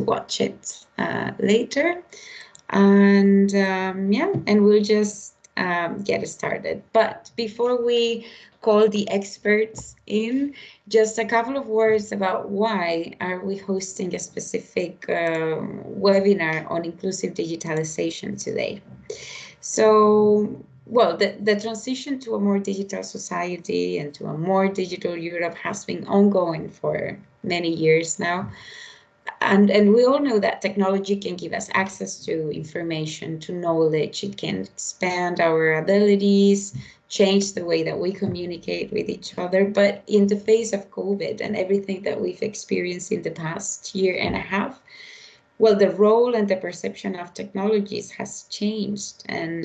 watch it later. And yeah, and we'll just get started. But before we call the experts in, just a couple of words about why are we hosting a specific webinar on inclusive digitalization today. So, well, the transition to a more digital society and to a more digital Europe has been ongoing for many years now. And we all know that technology can give us access to information, to knowledge. It can expand our abilities, change the way that we communicate with each other. But in the face of COVID and everything that we've experienced in the past year and a half, well, the role and the perception of technologies has changed, and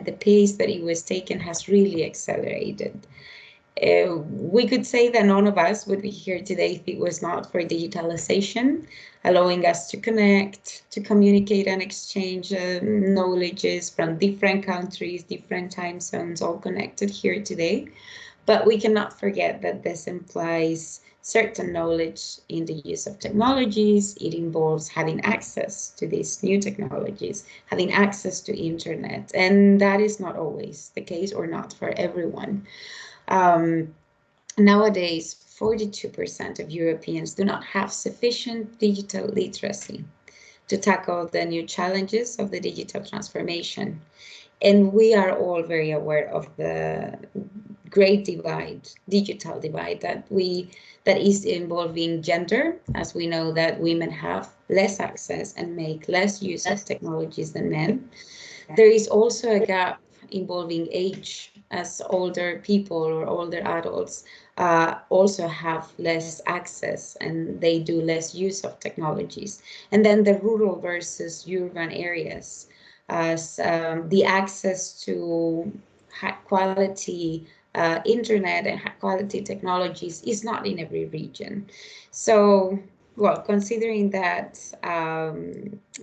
the pace that it was taken has really accelerated. We could say that none of us would be here today if it was not for digitalization, allowing us to connect, to communicate and exchange knowledges from different countries, different time zones, all connected here today. But we cannot forget that this implies certain knowledge in the use of technologies. It involves having access to these new technologies, having access to internet, and that is not always the case, or not for everyone. Nowadays, 42% of Europeans do not have sufficient digital literacy to tackle the new challenges of the digital transformation. And we are all very aware of the great divide, digital divide, that is involving gender, as we know that women have less access and make less use of technologies than men. There is also a gap involving age, as older people or older adults also have less access and they do less use of technologies. And then the rural versus urban areas, as the access to high quality internet and high quality technologies is not in every region. So, well, considering that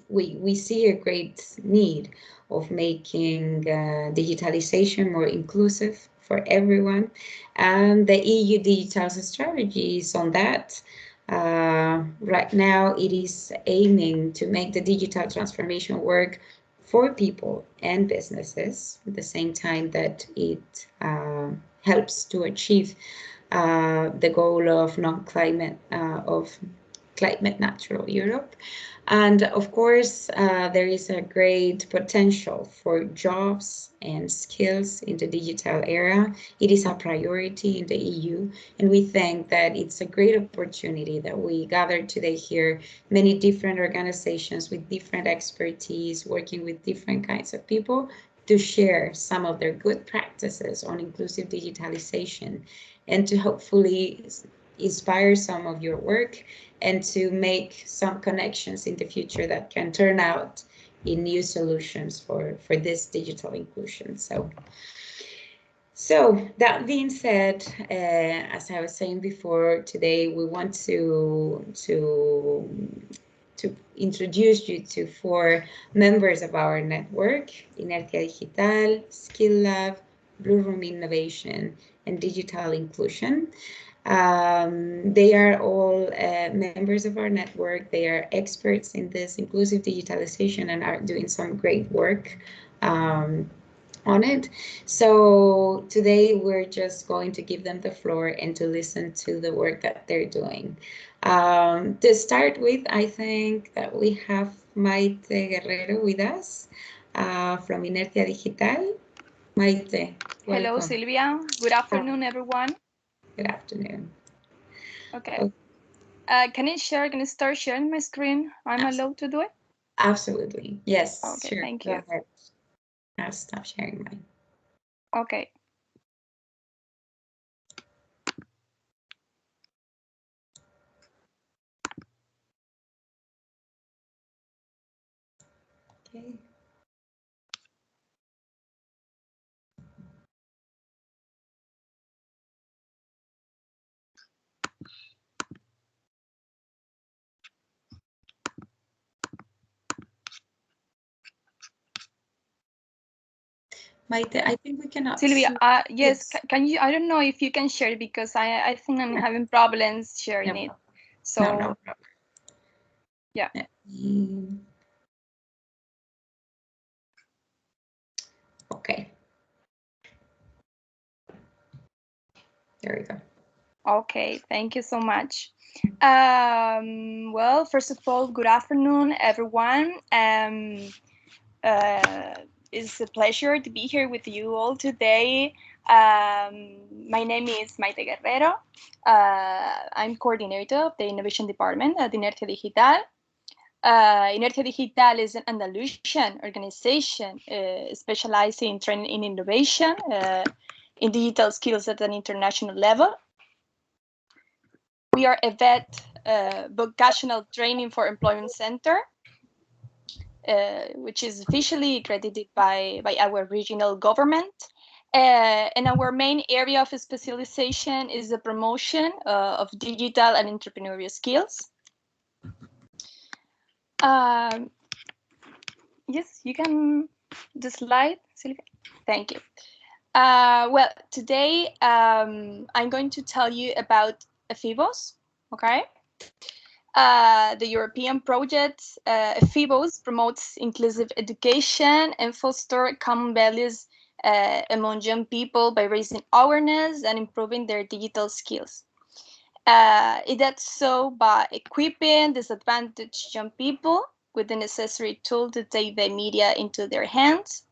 we see a great need of making digitalization more inclusive for everyone, and the EU digital strategy is on that. Right now, it is aiming to make the digital transformation work for people and businesses at the same time that it helps to achieve the goal of climate neutral Europe. And of course, there is a great potential for jobs and skills in the digital era. It is a priority in the EU, and we think that it's a great opportunity that we gathered today here, many different organizations with different expertise, working with different kinds of people, to share some of their good practices on inclusive digitalization, and to hopefully inspire some of your work and to make some connections in the future that can turn out in new solutions for this digital inclusion. So that being said, as I was saying before, today we want to introduce you to 4 members of our network: Inercia Digital, SkillLab, Blue Room Innovation, and Digital Inclusion. They are all members of our network. They are experts in this inclusive digitalization and are doing some great work on it. So today we're just going to give them the floor and to listen to the work that they're doing. To start with, I think that we have Maite Guerrero with us from Inercia Digital. Maite, welcome. Hello, Silvia. Good afternoon, everyone. Good afternoon. Okay. Can I start sharing my screen? I'm allowed to do it? Absolutely. Yes. Okay, sure. thank you. I'll stop sharing mine. Okay. Okay. Maite, I think we cannot. Silvia, yes, can you? I don't know if you can share because I think I'm having problems sharing it. So no problem. Yeah. Okay. There we go. Okay, thank you so much. Well, first of all, good afternoon, everyone. It's a pleasure to be here with you all today. My name is Maite Guerrero. I'm coordinator of the innovation department at Inercia Digital. Inercia Digital is an Andalusian organization specializing in training in innovation in digital skills at an international level. We are a vet vocational training for employment center, which is officially accredited by our regional government. And our main area of specialization is the promotion of digital and entrepreneurial skills. Yes, you can the slide, Silvia. Thank you. Well, today I'm going to tell you about EFIVOS, okay? The European project EFIVOS promotes inclusive education and foster common values among young people by raising awareness and improving their digital skills. It does so by equipping disadvantaged young people with the necessary tool to take the media into their hands.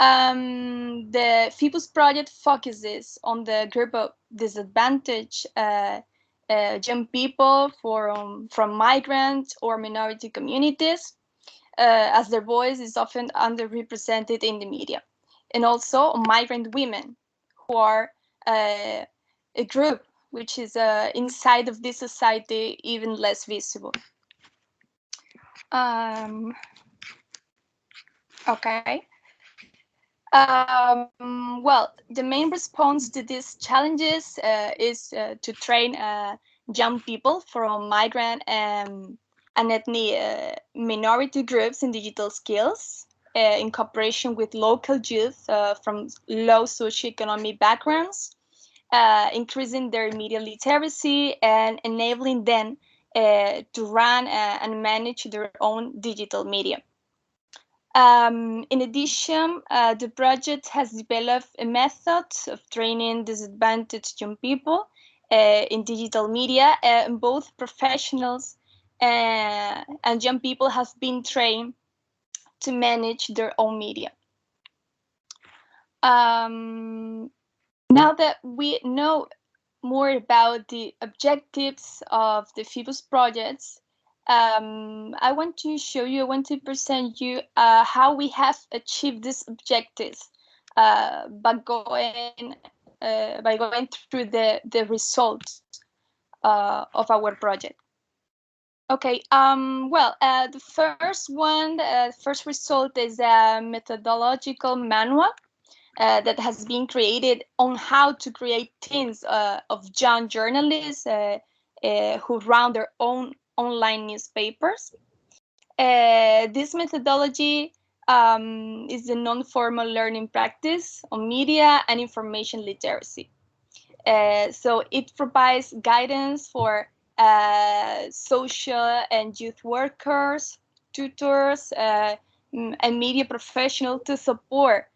The EFIVOS project focuses on the group of disadvantaged young people from migrant or minority communities, as their voice is often underrepresented in the media, and also migrant women, who are a group which is inside of this society even less visible. Okay. Well, the main response to these challenges is to train young people from migrant and ethnic minority groups in digital skills in cooperation with local youth from low socioeconomic backgrounds, increasing their media literacy and enabling them to run and manage their own digital media. In addition, the project has developed a method of training disadvantaged young people in digital media, and both professionals and young people have been trained to manage their own media. Now that we know more about the objectives of the EFIVOS projects, I want to present you how we have achieved these objectives by going through the results of our project. Okay, well, the first result is a methodological manual that has been created on how to create teams of young journalists who run their own online newspapers. This methodology is the non-formal learning practice on media and information literacy. So it provides guidance for social and youth workers, tutors, and media professionals to support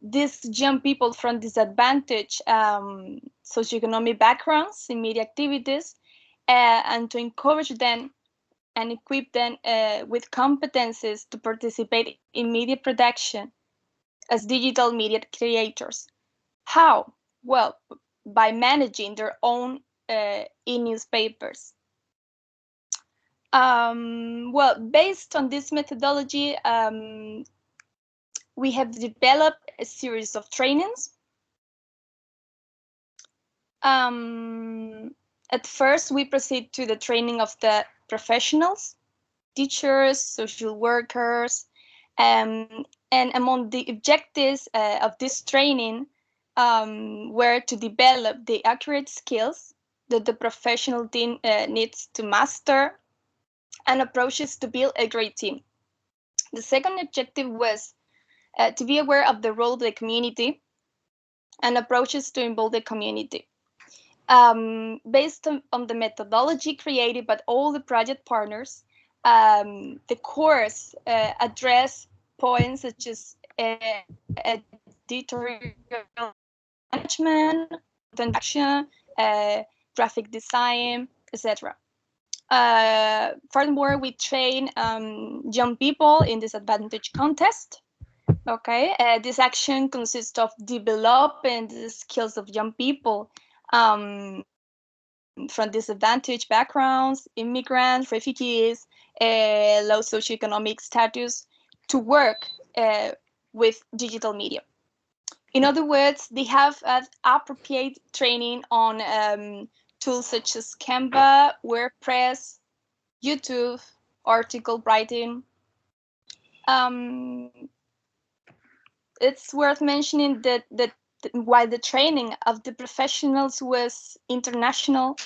these young people from disadvantaged socioeconomic backgrounds in media activities, and to encourage them and equip them with competencies to participate in media production as digital media creators. How? Well, by managing their own e-newspapers. Well, based on this methodology, we have developed a series of trainings. At first, we proceed to the training of the professionals, teachers, social workers, and among the objectives of this training were to develop the accurate skills that the professional team needs to master and approaches to build a great team. The second objective was to be aware of the role of the community and approaches to involve the community. Based on the methodology created by all the project partners, the course address points such as editorial management, content action, graphic design, etc. Furthermore, we train young people in disadvantaged context. Okay, this action consists of developing the skills of young people from disadvantaged backgrounds, immigrants, refugees, low socioeconomic status, to work with digital media. In other words, they have appropriate training on tools such as Canva, WordPress, YouTube, article writing. It's worth mentioning that while the training of the professionals was international,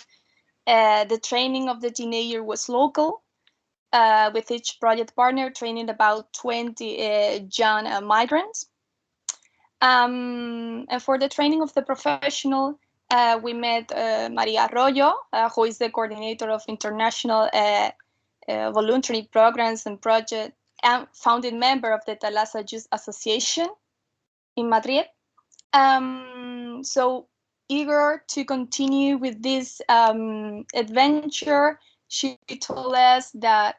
the training of the teenager was local, with each project partner training about 20 young migrants. And for the training of the professional, we met Maria Arroyo, who is the coordinator of international voluntary programs and projects, and founding member of the Thalassa Youth Association in Madrid. So eager to continue with this adventure, she told us that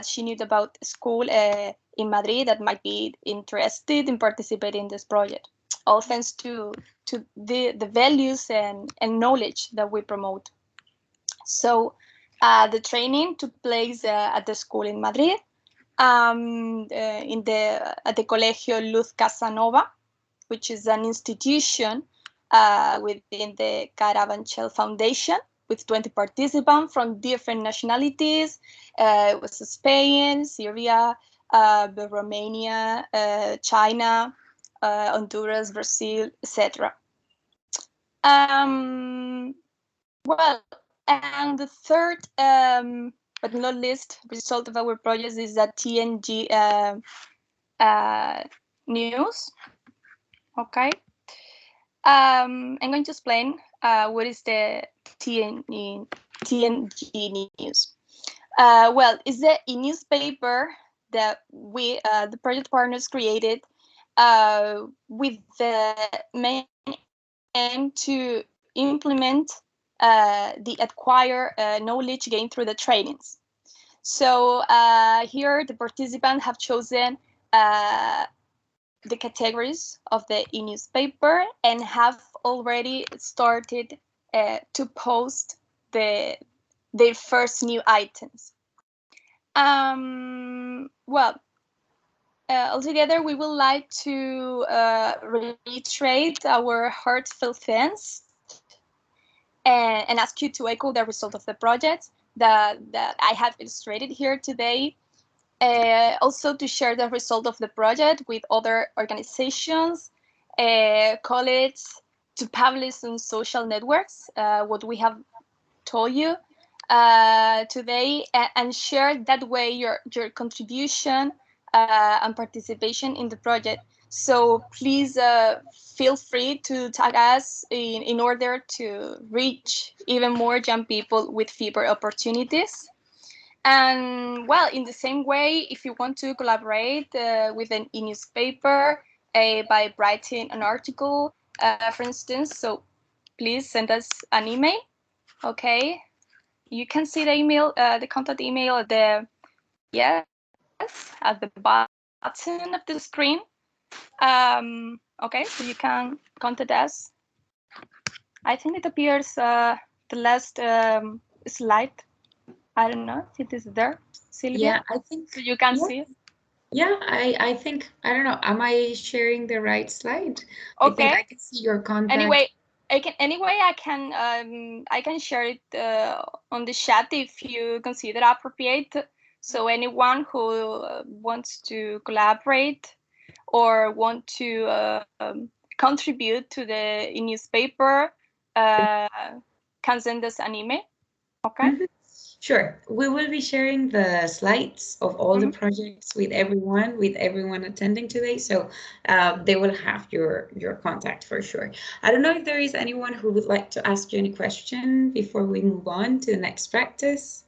she knew about a school in Madrid that might be interested in participating in this project. All thanks to the values and knowledge that we promote. So the training took place at the school in Madrid, at the Colegio Luz Casanova, which is an institution within the Carabanchel Foundation, with 20 participants from different nationalities. It was Spain, Syria, Romania, China, Honduras, Brazil, etc. Well, and the third, but not least, result of our project is that TNG news. Okay. I'm going to explain what is the TNG news. Well, it's a newspaper that we, the project partners, created with the main aim to implement the acquire knowledge gained through the trainings. So here the participants have chosen the categories of the e-newspaper and have already started to post their first new items. Well, altogether, we would like to reiterate our heartfelt thanks and ask you to echo the result of the project that I have illustrated here today. Also to share the result of the project with other organizations, colleagues, to publish on social networks what we have told you today, and share that way your contribution and participation in the project. So please feel free to tag us in order to reach even more young people with fewer opportunities. And well, in the same way, if you want to collaborate with an e-newspaper by writing an article, for instance, so please send us an email. Okay, you can see the email, the contact email at the bottom of the screen. Okay, so you can contact us. I think it appears the last slide. I don't know if it is there, Silvia. Yeah, I think so you can see it. Yeah, I think, I don't know, am I sharing the right slide? Okay. I think I can see your contact. Anyway, I can share it on the chat if you consider appropriate. So anyone who wants to collaborate or want to contribute to the newspaper can send us an email. Okay. Sure. We will be sharing the slides of all the projects with everyone attending today. So they will have your contact for sure. I don't know if there is anyone who would like to ask you any question before we move on to the next practice.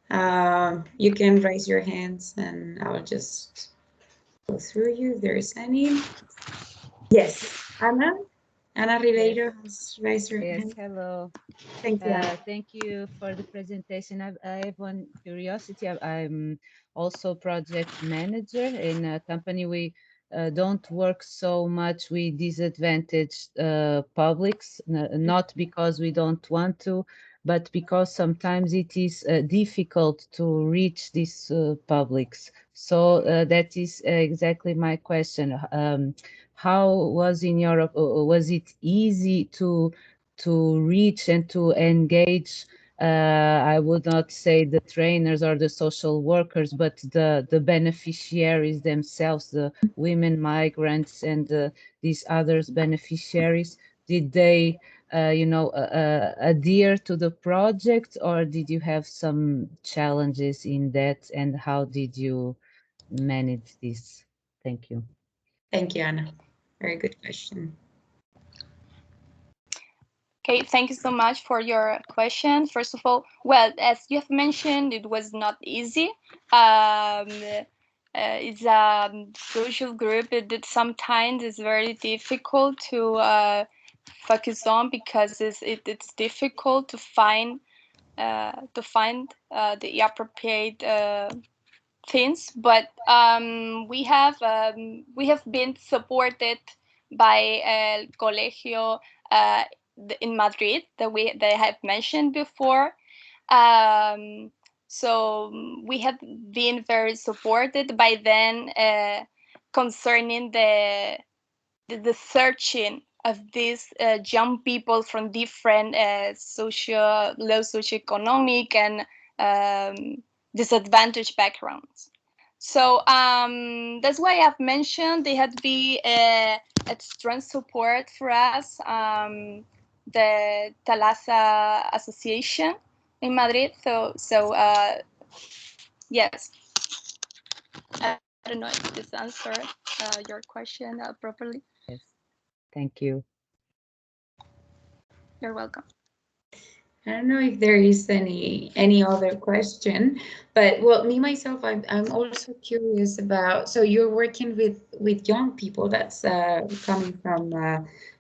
You can raise your hands and I'll just go through you if there is any. Yes, Ana. Ana Ribeiro has raised her Yes, hand. hello. Thank you, Ana. Thank you for the presentation. I have one curiosity. I'm also project manager in a company. We don't work so much with disadvantaged publics, not because we don't want to, but because sometimes it is difficult to reach these publics. So that is exactly my question. How was in Europe, was it easy to reach and to engage, I would not say the trainers or the social workers, but the beneficiaries themselves, the women migrants and these others beneficiaries? Did they adhere to the project, or did you have some challenges in that, and how did you manage this? Thank you. Thank you, Ana. Very good question. Okay, thank you so much for your question. First of all, well, as you have mentioned, it was not easy. It's a social group that sometimes is very difficult to focus on because it's difficult to find the appropriate things. But we have been supported by El Colegio in Madrid that they have mentioned before. So we have been very supported by them concerning the searching of these young people from different low socioeconomic and disadvantaged backgrounds. So that's why I've mentioned they had to be a strong support for us. The Talasa Association in Madrid. So yes, I don't know if this answered your question properly. Yes, thank you. You're welcome. I don't know if there is any other question, but well, me myself, I'm also curious about. So you're working with young people that's coming from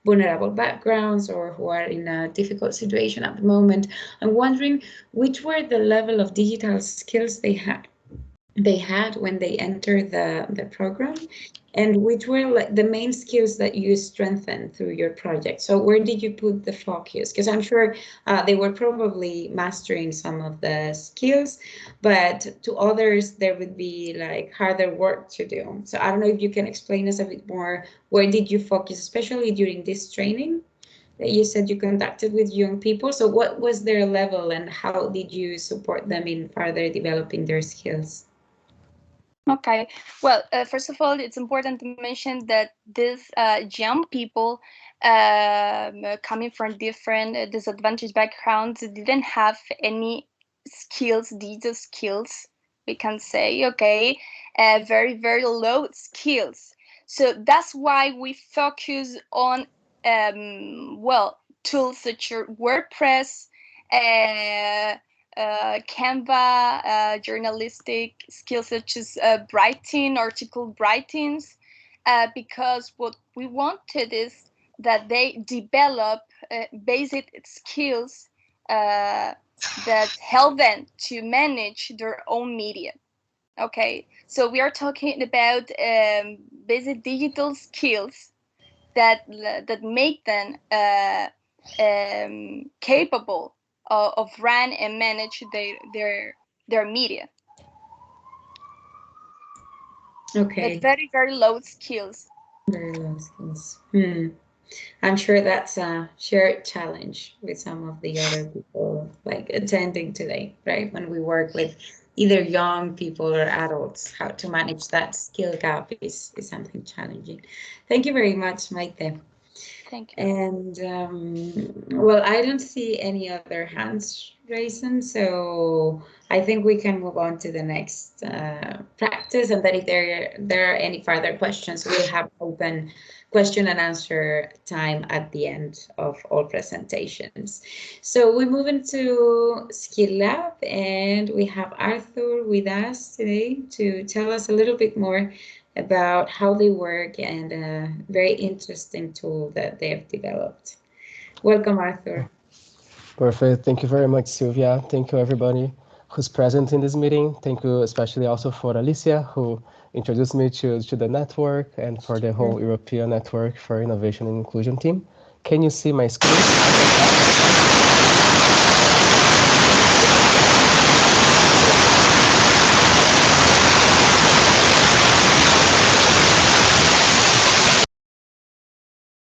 vulnerable backgrounds or who are in a difficult situation at the moment. I'm wondering which were the level of digital skills they had when they entered the program, and which were like the main skills that you strengthened through your project. So where did you put the focus? Because I'm sure they were probably mastering some of the skills, but to others there would be like harder work to do. So I don't know if you can explain us a bit more, where did you focus, especially during this training that you said you conducted with young people? So what was their level and how did you support them in further developing their skills? Okay. Well, first of all, it's important to mention that these young people coming from different disadvantaged backgrounds didn't have any skills, digital skills, we can say, okay, very, very low skills. So that's why we focus on, tools such as WordPress, Canva, journalistic skills such as writing, article writings, because what we wanted is that they develop basic skills that help them to manage their own media. Okay, so we are talking about basic digital skills that make them capable of run and manage their media. Okay. But very, very low skills. Very low skills. I'm sure that's a shared challenge with some of the other people like attending today, right? When we work with either young people or adults, how to manage that skill gap is something challenging. Thank you very much, Maite. Thank you. And well, I don't see any other hands raising, so I think we can move on to the next practice. And then if there are any further questions, we'll have open question and answer time at the end of all presentations. So we move into SkillLab, and we have Arthur with us today to tell us a little bit more about how they work and a very interesting tool that they have developed. Welcome, Arthur. Perfect. Thank you very much, Sylvia. Thank you, everybody who's present in this meeting. Thank you especially also for Alicia, who introduced me to the network, and for the whole European Network for Innovation and Inclusion team. Can you see my screen?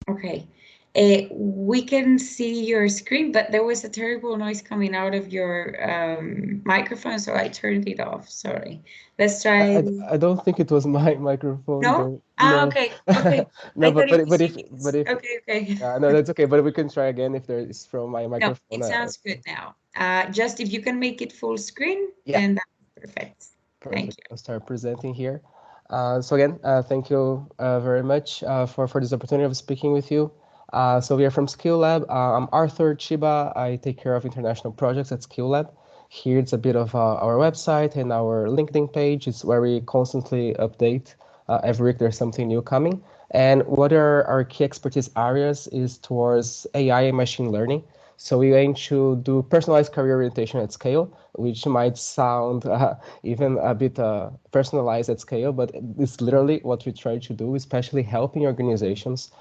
Okay. We can see your screen, but there was a terrible noise coming out of your microphone, so I turned it off. Sorry. Let's try. I don't think it was my microphone. No? Though. Ah, okay. Okay. No, I thought it was if yours. Okay. no, that's okay. But we can try again if there is from my No, microphone. it sounds good now. Just if you can make it full screen, Yeah. then that's perfect. Thank Perfect. you. I'll start presenting here. So again, thank you very much for this opportunity of speaking with you. So we are from SkillLab. I'm Arthur Chiba. I take care of international projects at SkillLab. Here it's a bit of our website and our LinkedIn page. It's where we constantly update. Every week there's something new coming. And what are our key expertise areas is towards AI and machine learning. So we aim to do personalized career orientation at scale, which might sound even a bit personalized at scale, but it's literally what we try to do, especially helping organizations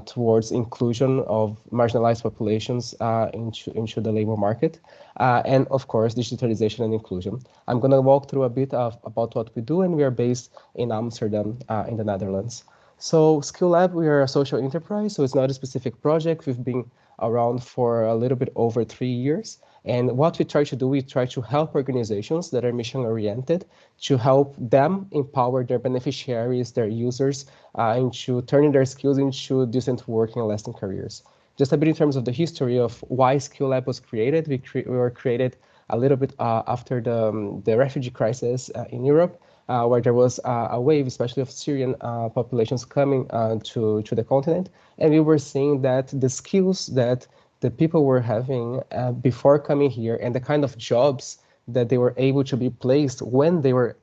towards inclusion of marginalized populations into the labor market. And of course, digitalization and inclusion. I'm going to walk through a bit about what we do, and we are based in Amsterdam in the Netherlands. So SkillLab, we are a social enterprise, so it's not a specific project. We've been around for a little bit over 3 years. And what we try to do, we try to help organizations that are mission-oriented to help them empower their beneficiaries, their users, into turning their skills into decent working and lasting careers. Just a bit in terms of the history of why SkillLab was created. We were created a little bit after the refugee crisis in Europe, where there was a wave, especially of Syrian populations coming to the continent. And we were seeing that the skills that the people were having before coming here and the kind of jobs that they were able to be placed when they were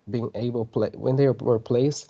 placed,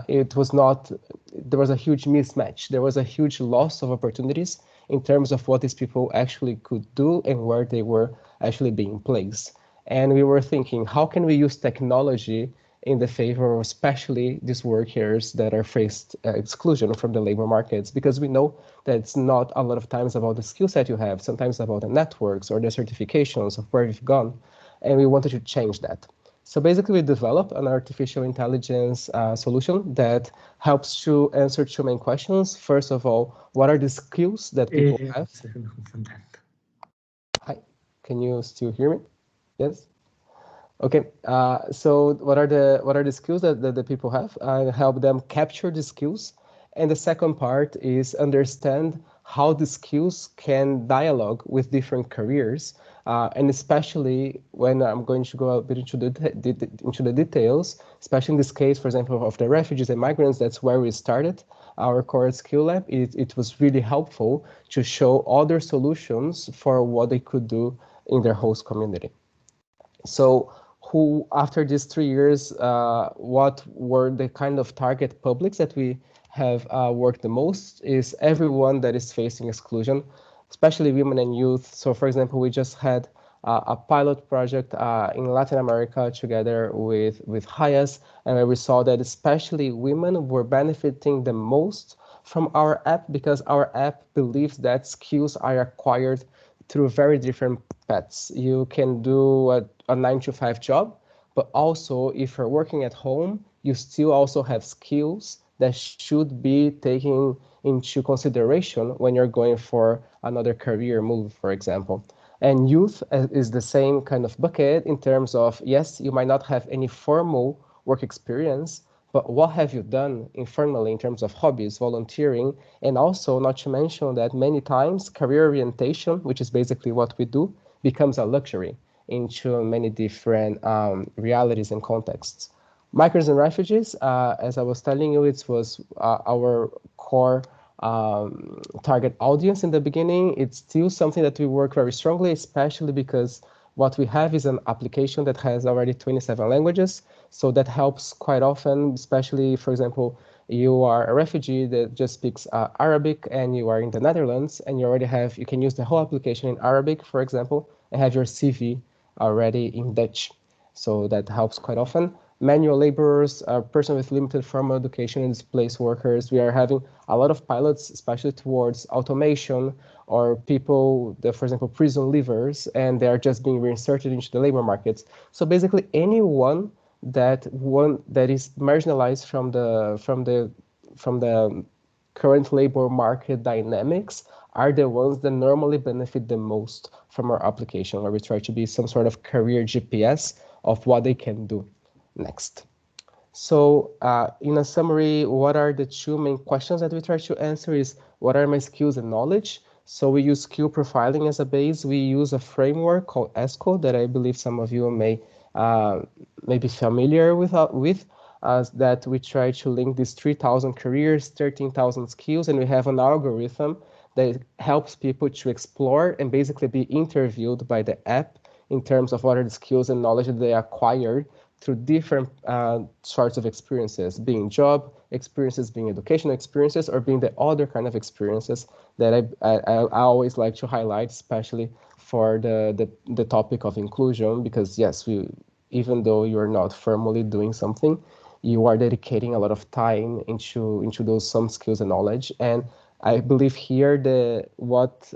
it was not, there was a huge mismatch. There was a huge loss of opportunities in terms of what these people actually could do and where they were actually being placed. And we were thinking, how can we use technology in the favor of especially these workers that are faced exclusion from the labor markets? Because we know that it's not a lot of times about the skill set you have, sometimes about the networks or the certifications of where you've gone. And we wanted to change that. So basically, we developed an artificial intelligence solution that helps to answer two main questions. First of all, what are the skills that people have? Hi, can you still hear me? Yes. Okay. So what are the skills that the people have, and help them capture the skills. And the second part is understand how the skills can dialogue with different careers. And especially when I'm going to go a bit into the details, especially in this case, for example, of the refugees and migrants, that's where we started our core SkillLab. It was really helpful to show other solutions for what they could do in their host community. So after these 3 years, what were the kind of target publics that we have worked the most is everyone that is facing exclusion, especially women and youth. So for example, we just had a pilot project in Latin America together with Hayas, and where we saw that especially women were benefiting the most from our app, because our app believes that skills are acquired through very different paths. You can do a 9-to-5 job, but also if you're working at home, you still also have skills that should be taken into consideration when you're going for another career move, for example. And youth is the same kind of bucket in terms of, yes, you might not have any formal work experience, but what have you done informally in terms of hobbies, volunteering, and also not to mention that many times career orientation, which is basically what we do, becomes a luxury into many different realities and contexts. Migrants and refugees, as I was telling you, it was our core target audience in the beginning. It's still something that we work very strongly, especially because what we have is an application that has already 27 languages. So that helps quite often, especially, for example, you are a refugee that just speaks Arabic and you are in the Netherlands and you can use the whole application in Arabic, for example, and have your CV already in Dutch. So that helps quite often. Manual laborers, a person with limited formal education, and displaced workers. We are having a lot of pilots, especially towards automation or people that, for example, prison leavers, and they are just being reinserted into the labor markets. So basically anyone that is marginalized from the current labor market dynamics are the ones that normally benefit the most from our application, where we try to be some sort of career GPS of what they can do next. So in a summary, what are the two main questions that we try to answer is, what are my skills and knowledge? So we use skill profiling as a base. We use a framework called ESCO that I believe some of you may be familiar with, that we try to link these 3,000 careers, 13,000 skills, and we have an algorithm that helps people to explore and basically be interviewed by the app in terms of what are the skills and knowledge that they acquired through different sorts of experiences, being job experiences, being educational experiences, or being the other kind of experiences that I always like to highlight, especially for the topic of inclusion, because yes, even though you're not formally doing something, you are dedicating a lot of time into those some skills and knowledge. And I believe here what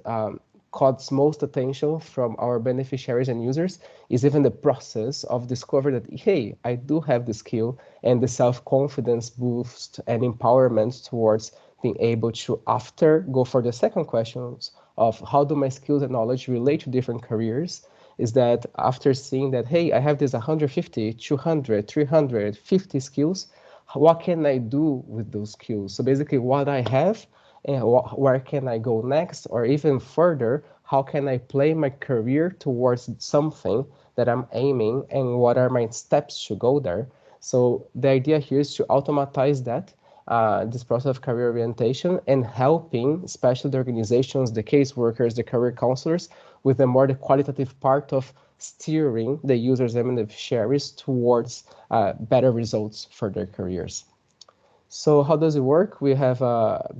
caught most attention from our beneficiaries and users is even the process of discovering that, hey, I do have the skill, and the self-confidence boost and empowerment towards being able to, after, go for the second questions of how do my skills and knowledge relate to different careers, is that after seeing that, hey, I have this 150, 200, 350 skills, what can I do with those skills? So basically what I have, and where can I go next? Or even further, how can I play my career towards something that I'm aiming, and what are my steps to go there? So the idea here is to automatize that, this process of career orientation, and helping, especially the organizations, the caseworkers, the career counselors, with the qualitative part of steering the users and the beneficiaries towards better results for their careers. So how does it work? We have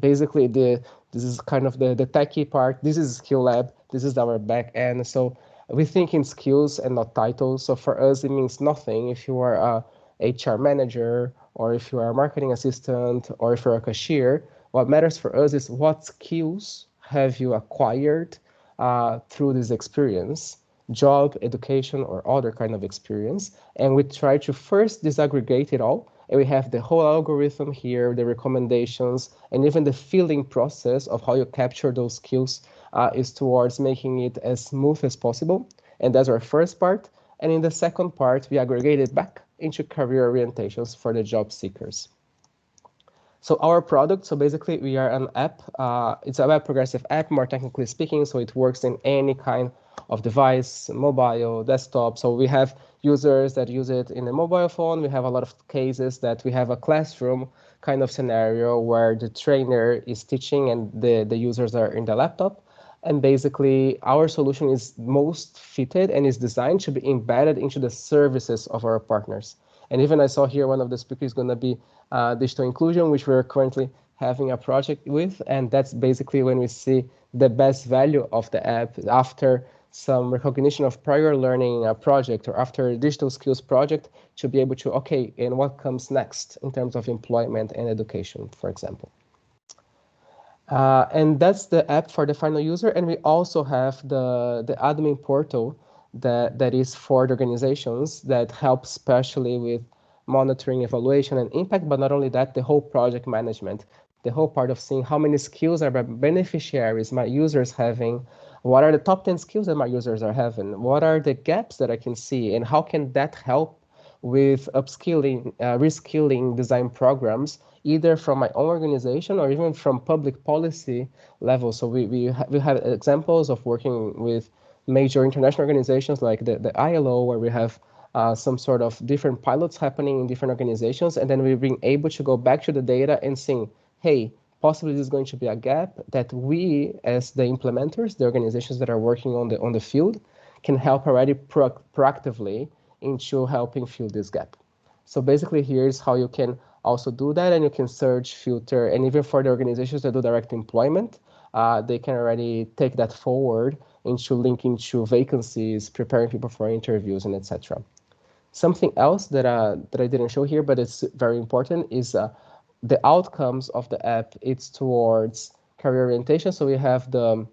basically this is kind of the techie part. This is SkillLab. This is our back end. So we think in skills and not titles. So for us, it means nothing if you are a HR manager, or if you are a marketing assistant, or if you're a cashier. What matters for us is what skills have you acquired through this experience, job, education, or other kind of experience. And we try to first disaggregate it all. And we have the whole algorithm here, the recommendations, and even the filling process of how you capture those skills is towards making it as smooth as possible. And that's our first part. And in the second part, we aggregate it back into career orientations for the job seekers. So our product, so basically we are an app. It's a web progressive app, more technically speaking, so it works in any kind of device, mobile, desktop. So we have users that use it in a mobile phone. We have a lot of cases that we have a classroom kind of scenario where the trainer is teaching and the users are in the laptop. And basically our solution is most fitted and is designed to be embedded into the services of our partners. And even I saw here one of the speakers is going to be digital inclusion, which we're currently having a project with. And that's basically when we see the best value of the app after some recognition of prior learning project, or after a digital skills project, to be able to, okay, and what comes next in terms of employment and education, for example. And that's the app for the final user. And we also have the admin portal that is for the organizations that help especially with monitoring, evaluation, and impact. But not only that, the whole project management, the whole part of seeing how many skills are my beneficiaries, my users having, what are the top 10 skills that my users are having, what are the gaps that I can see, and how can that help with upskilling, reskilling design programs, either from my own organization or even from public policy level. So we have examples of working with major international organizations like the ILO, where we have some sort of different pilots happening in different organizations, and then we've been able to go back to the data and see, hey, possibly this is going to be a gap that we, as the implementers, the organizations that are working on the field, can help already proactively into helping fill this gap. So basically, here's how you can also do that, and you can search, filter, and even for the organizations that do direct employment, they can already take that forward into linking to vacancies, preparing people for interviews, and etc. Something else that I didn't show here, but it's very important, is the outcomes of the app. It's towards career orientation. So we have the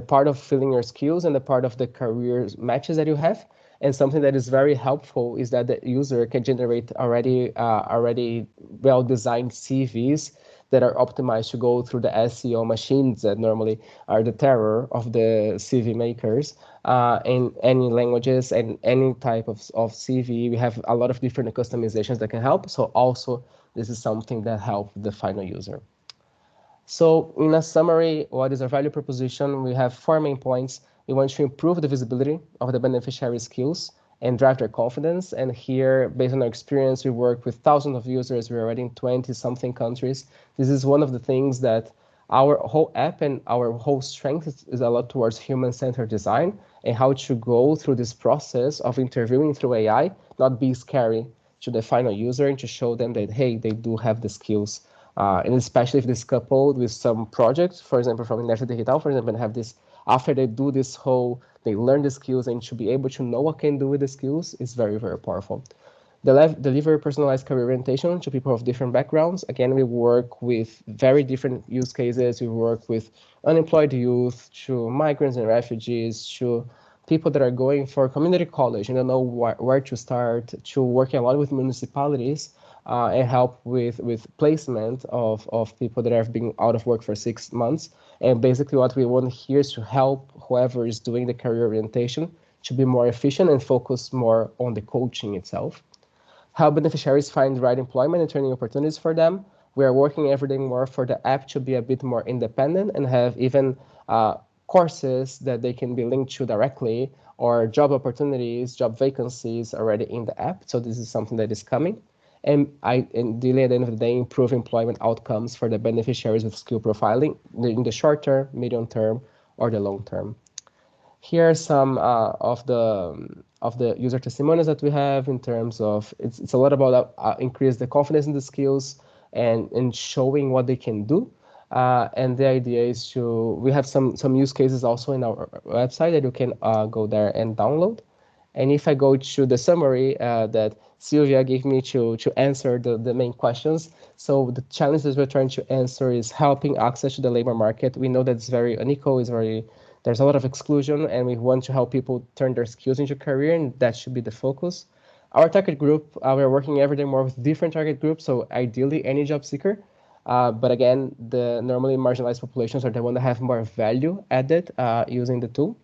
part of filling your skills and the part of the career matches that you have. And something that is very helpful is that the user can generate already well-designed CVs that are optimized to go through the SEO machines that normally are the terror of the CV makers. In any languages and any type of CV, we have a lot of different customizations that can help. So also, this is something that helps the final user. So in a summary, what is our value proposition? We have 4 main points. We want to improve the visibility of the beneficiary skills and drive their confidence. And here, based on our experience, we work with thousands of users. We're already in 20-something countries. This is one of the things that our whole app and our whole strength is a lot towards human-centered design and how to go through this process of interviewing through AI, not be scary to the final user, and to show them that, hey, they do have the skills. And especially if this coupled with some projects, for example, from Inercia Digital, for example, and have this, after they do this whole, they learn the skills, and to be able to know what can do with the skills is very, very powerful. Deliver personalized career orientation to people of different backgrounds. Again, we work with very different use cases. We work with unemployed youth, to migrants and refugees, to people that are going for community college and don't know where to start, to working a lot with municipalities and help with placement of people that have been out of work for 6 months. And basically what we want here is to help whoever is doing the career orientation to be more efficient and focus more on the coaching itself. Help beneficiaries find the right employment and training opportunities for them. We are working every day more for the app to be a bit more independent and have even courses that they can be linked to directly, or job opportunities, job vacancies already in the app. So this is something that is coming. And ideally, at the end of the day, improve employment outcomes for the beneficiaries with skill profiling in the short term, medium term, or the long term. Here are some of the user testimonials that we have in terms of, it's a lot about increase the confidence in the skills and showing what they can do. And the idea is we have some use cases also in our website that you can go there and download. And if I go to the summary that Sylvia gave me to answer the main questions. So the challenges we're trying to answer is helping access to the labor market. We know that it's very unequal, there's a lot of exclusion, and we want to help people turn their skills into career, and that should be the focus. Our target group, we're working every day more with different target groups, so ideally any job seeker. But again, the normally marginalized populations are the ones that have more value added using the tool.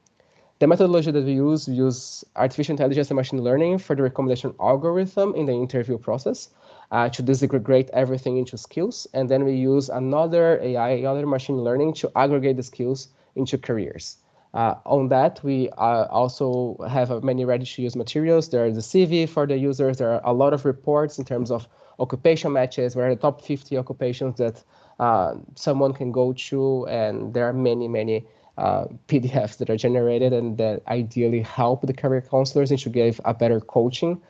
The methodology that we use artificial intelligence and machine learning for the recommendation algorithm in the interview process to disaggregate everything into skills. And then we use another AI, another machine learning to aggregate the skills into careers. On that, we also have many ready-to-use materials. There is the CV for the users. There are a lot of reports in terms of occupation matches. We're the top 50 occupations that someone can go to, and there are many PDFs that are generated and that ideally help the career counselors and to give a better coaching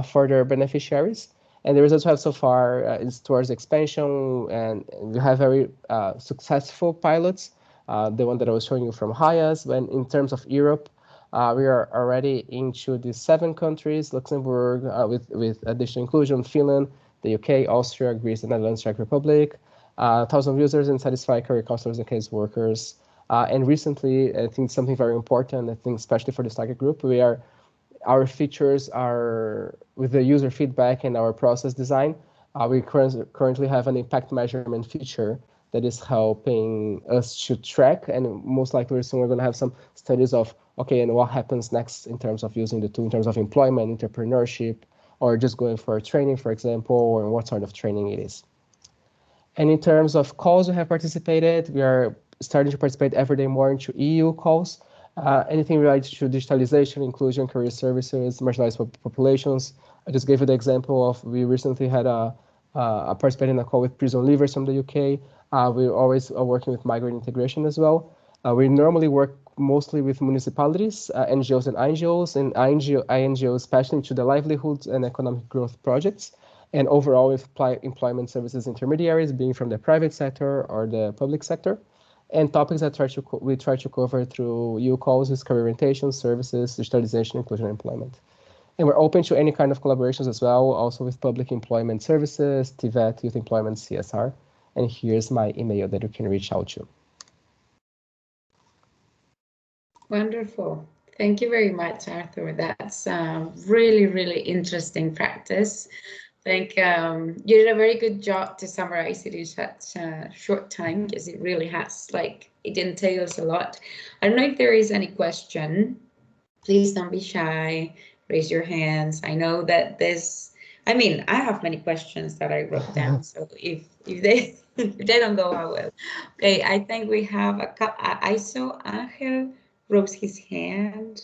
for their beneficiaries. And the results we have so far is towards expansion, and we have very successful pilots. The one that I was showing you from Hayas, when in terms of Europe, we are already into the 7 countries, Luxembourg with additional inclusion, Finland, the UK, Austria, Greece, the Netherlands, Czech Republic, 1,000 users and satisfied career counselors and case workers. And recently, I think something very important, I think especially for this target group, our features are with the user feedback and our process design. We currently have an impact measurement feature that is helping us to track, and most likely soon we're going to have some studies of okay, and what happens next in terms of using the tool, in terms of employment, entrepreneurship, or just going for training, for example, or what sort of training it is. And in terms of calls we have participated, we are starting to participate every day more into EU calls. Anything related to digitalization, inclusion, career services, marginalized populations. I just gave you the example of, we recently had a participated in a call with prison leavers from the UK. We always are working with migrant integration as well. We normally work mostly with municipalities, NGOs and INGOs, and INGOs especially to the livelihoods and economic growth projects. And overall, with employment services intermediaries, being from the private sector or the public sector. And topics that we try to cover through EU calls is career orientation, services, digitalization, inclusion, and employment. And we're open to any kind of collaborations as well, also with public employment services, TVET, youth employment, CSR. And here's my email that you can reach out to. Wonderful. Thank you very much, Arthur. That's really, really interesting practice. I think you did a very good job to summarize it in such a short time, because it really has, like, it entails a lot. I don't know if there is any question. Please don't be shy. Raise your hands. I know that this, I mean, I have many questions that I wrote down. So if they if they don't go, I will. Okay, I think we have a couple. I saw Angel rose his hand.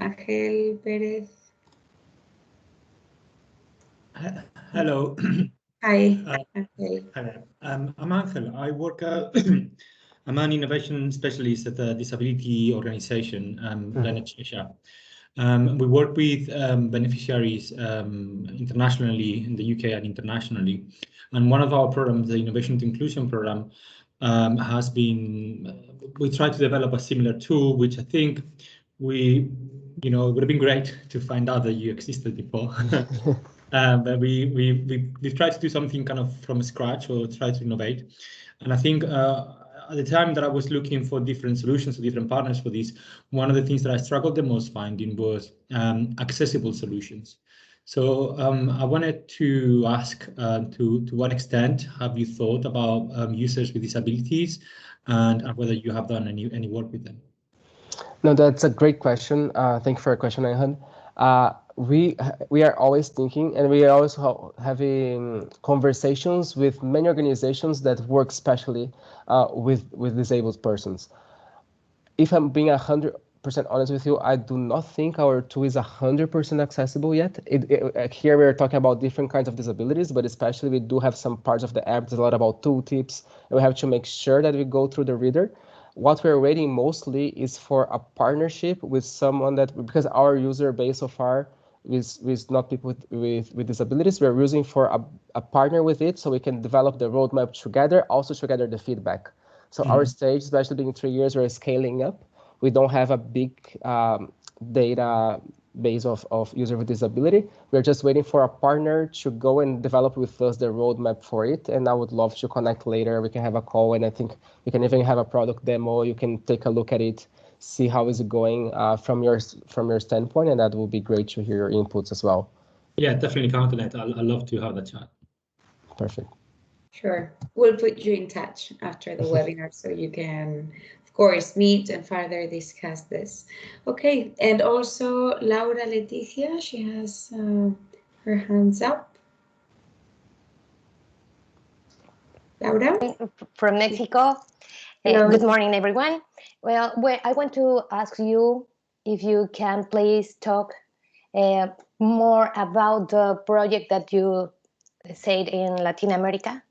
Angel Perez. Hello. Hi. Okay. Hello. I'm Angel. I work. I'm an innovation specialist at a disability organization, Inercia. We work with beneficiaries internationally in the UK and internationally. And one of our programs, the Innovation to Inclusion program, has been. We try to develop a similar tool, which I think it would have been great to find out that you existed before. But we've tried to do something kind of from scratch, or try to innovate. And I think at the time that I was looking for different solutions, or different partners for this, one of the things that I struggled the most finding was accessible solutions. So I wanted to ask to what extent have you thought about users with disabilities, and whether you have done any work with them? No, that's a great question. Thank you for your question, Ayhan. We are always thinking, and we are also having conversations with many organizations that work specially with disabled persons. If I'm being 100% honest with you, I do not think our tool is 100% accessible yet. Here we're talking about different kinds of disabilities, but especially we do have some parts of the app that's a lot about tooltips, and we have to make sure that we go through the reader. What we're waiting mostly is for a partnership with someone because our user base so far with not people with disabilities, we're using for a partner with it, so we can develop the roadmap together, also to gather the feedback. So our stage, especially being 3 years, we're scaling up. We don't have a big data base of user with disability. We're just waiting for a partner to go and develop with us the roadmap for it. And I would love to connect later. We can have a call, and I think we can even have a product demo. You can take a look at it, see how is it going from your standpoint, and that will be great to hear your inputs as well. Yeah, definitely count on it. I'd love to have that chat. Perfect. Sure. We'll put you in touch after the webinar, so you can, of course, meet and further discuss this. Okay, and also Laura Leticia, she has her hands up. Laura? From Mexico. Good morning, everyone. Well, I want to ask you if you can please talk more about the project that you said in Latin America.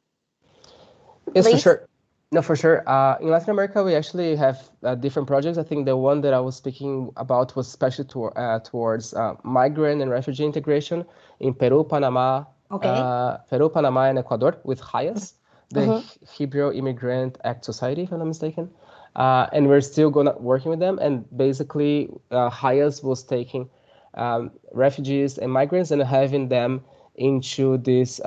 Yes, please? For sure. No, for sure. In Latin America, we actually have different projects. I think the one that I was speaking about was especially towards migrant and refugee integration in Peru, Panama, and Ecuador with HIAS, the Hebrew Immigrant Act Society, if I'm not mistaken. And we're still working with them. And basically, HIAS was taking refugees and migrants and having them into this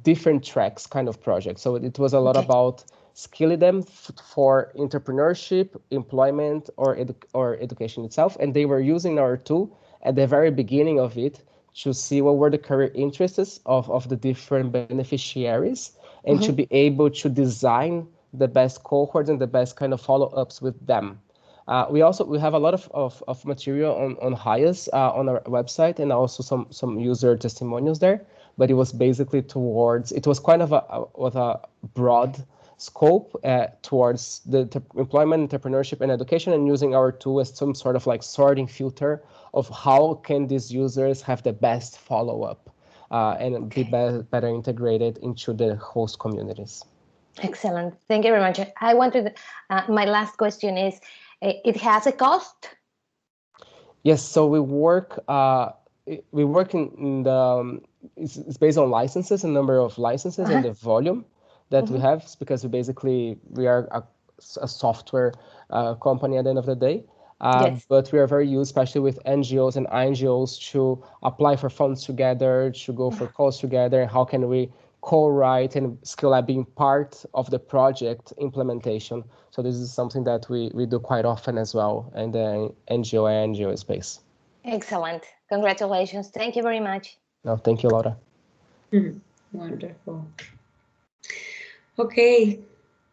different tracks kind of project. So it was a lot about skilling them for entrepreneurship, employment, or education itself. And they were using our tool at the very beginning of it to see what were the career interests of the different beneficiaries, and to be able to design the best cohorts and the best kind of follow-ups with them. We have a lot of material on HIAS on our website, and also some user testimonials there. But it was basically it was kind of a broad scope towards the employment, entrepreneurship, and education, and using our tool as some sort of like sorting filter of how can these users have the best follow-up and be better integrated into the host communities. Excellent. Thank you very much. I wanted, my last question is, it has a cost? Yes, so we work in the, it's based on licenses, and number of licenses and the volume that we have, because we are a software company at the end of the day. Yes. But we are very used, especially with NGOs and INGOs, to apply for funds together, to go for calls together. How can we co-write, and SkillLab being part of the project implementation. So this is something that we do quite often as well in the NGO space. Excellent. Congratulations. Thank you very much. No, thank you, Laura. Wonderful. Okay.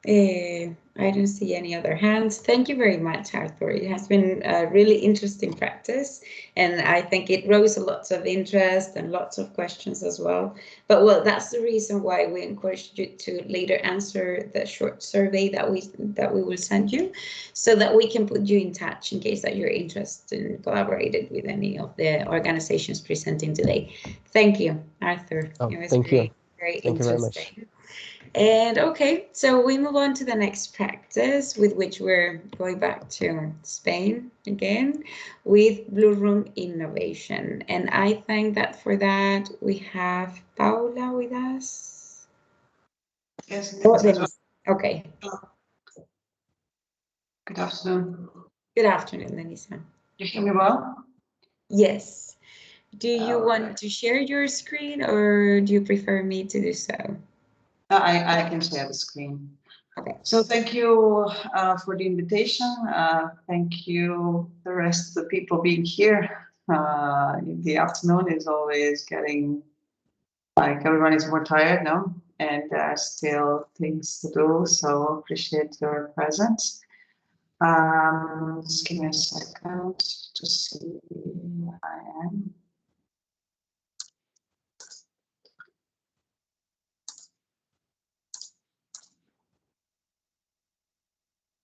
I don't see any other hands. Thank you very much, Arthur. It has been a really interesting practice, and I think it rose lots of interest and lots of questions as well. But well, that's the reason why we encouraged you to later answer the short survey that we will send you, so that we can put you in touch in case that you're interested in collaborating with any of the organizations presenting today. Thank you, Arthur. Oh, it was thank you. Very thank interesting. You very much. And okay, so we move on to the next practice, with which we're going back to Spain again with Blue Room Innovation. And I think that for that we have Paula with us. Yes. Okay. Good afternoon. Good afternoon, Denisa. You hear me well? Yes. Do you want to share your screen, or do you prefer me to do so? I can share the screen. Okay. So thank you for the invitation. Thank you the rest of the people being here. In the afternoon is always getting like everyone is more tired now, and there are still things to do. So appreciate your presence. Just give me a second to see where I am.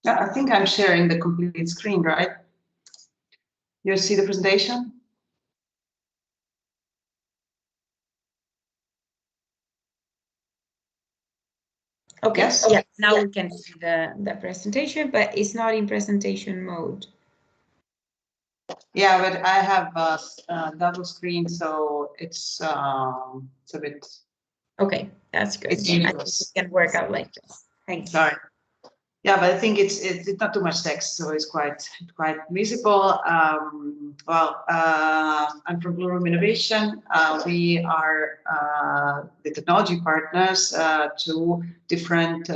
Yeah, I think I'm sharing the complete screen, right? You see the presentation? Okay. Yes. Yeah. Now we can see the presentation, but it's not in presentation mode. Yeah, but I have a double screen, so it's a bit. Okay, that's good. It's I think it can work out like this. Thanks. Sorry. Yeah, but I think it's not too much text, so it's quite visible. Well, I'm from Blue Room Innovation. We are the technology partners to different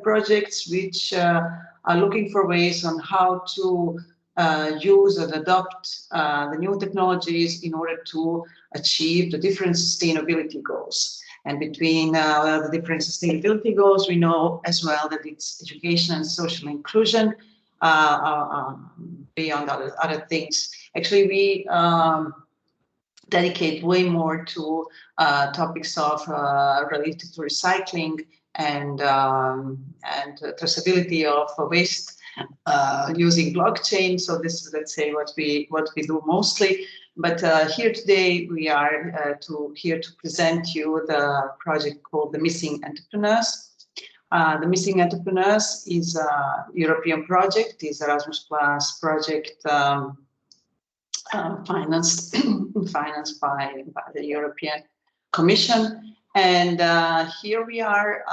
projects which are looking for ways on how to use and adopt the new technologies in order to achieve the different sustainability goals. And between the different sustainability goals, we know as well that it's education and social inclusion beyond other things. Actually, we dedicate way more to topics of related to recycling and traceability of waste using blockchain. So this is, let's say, what we do mostly. But here today we are here to present you the project called the Missing Entrepreneurs. The Missing Entrepreneurs is a European project, is Erasmus Plus project financed by the European Commission. And here we are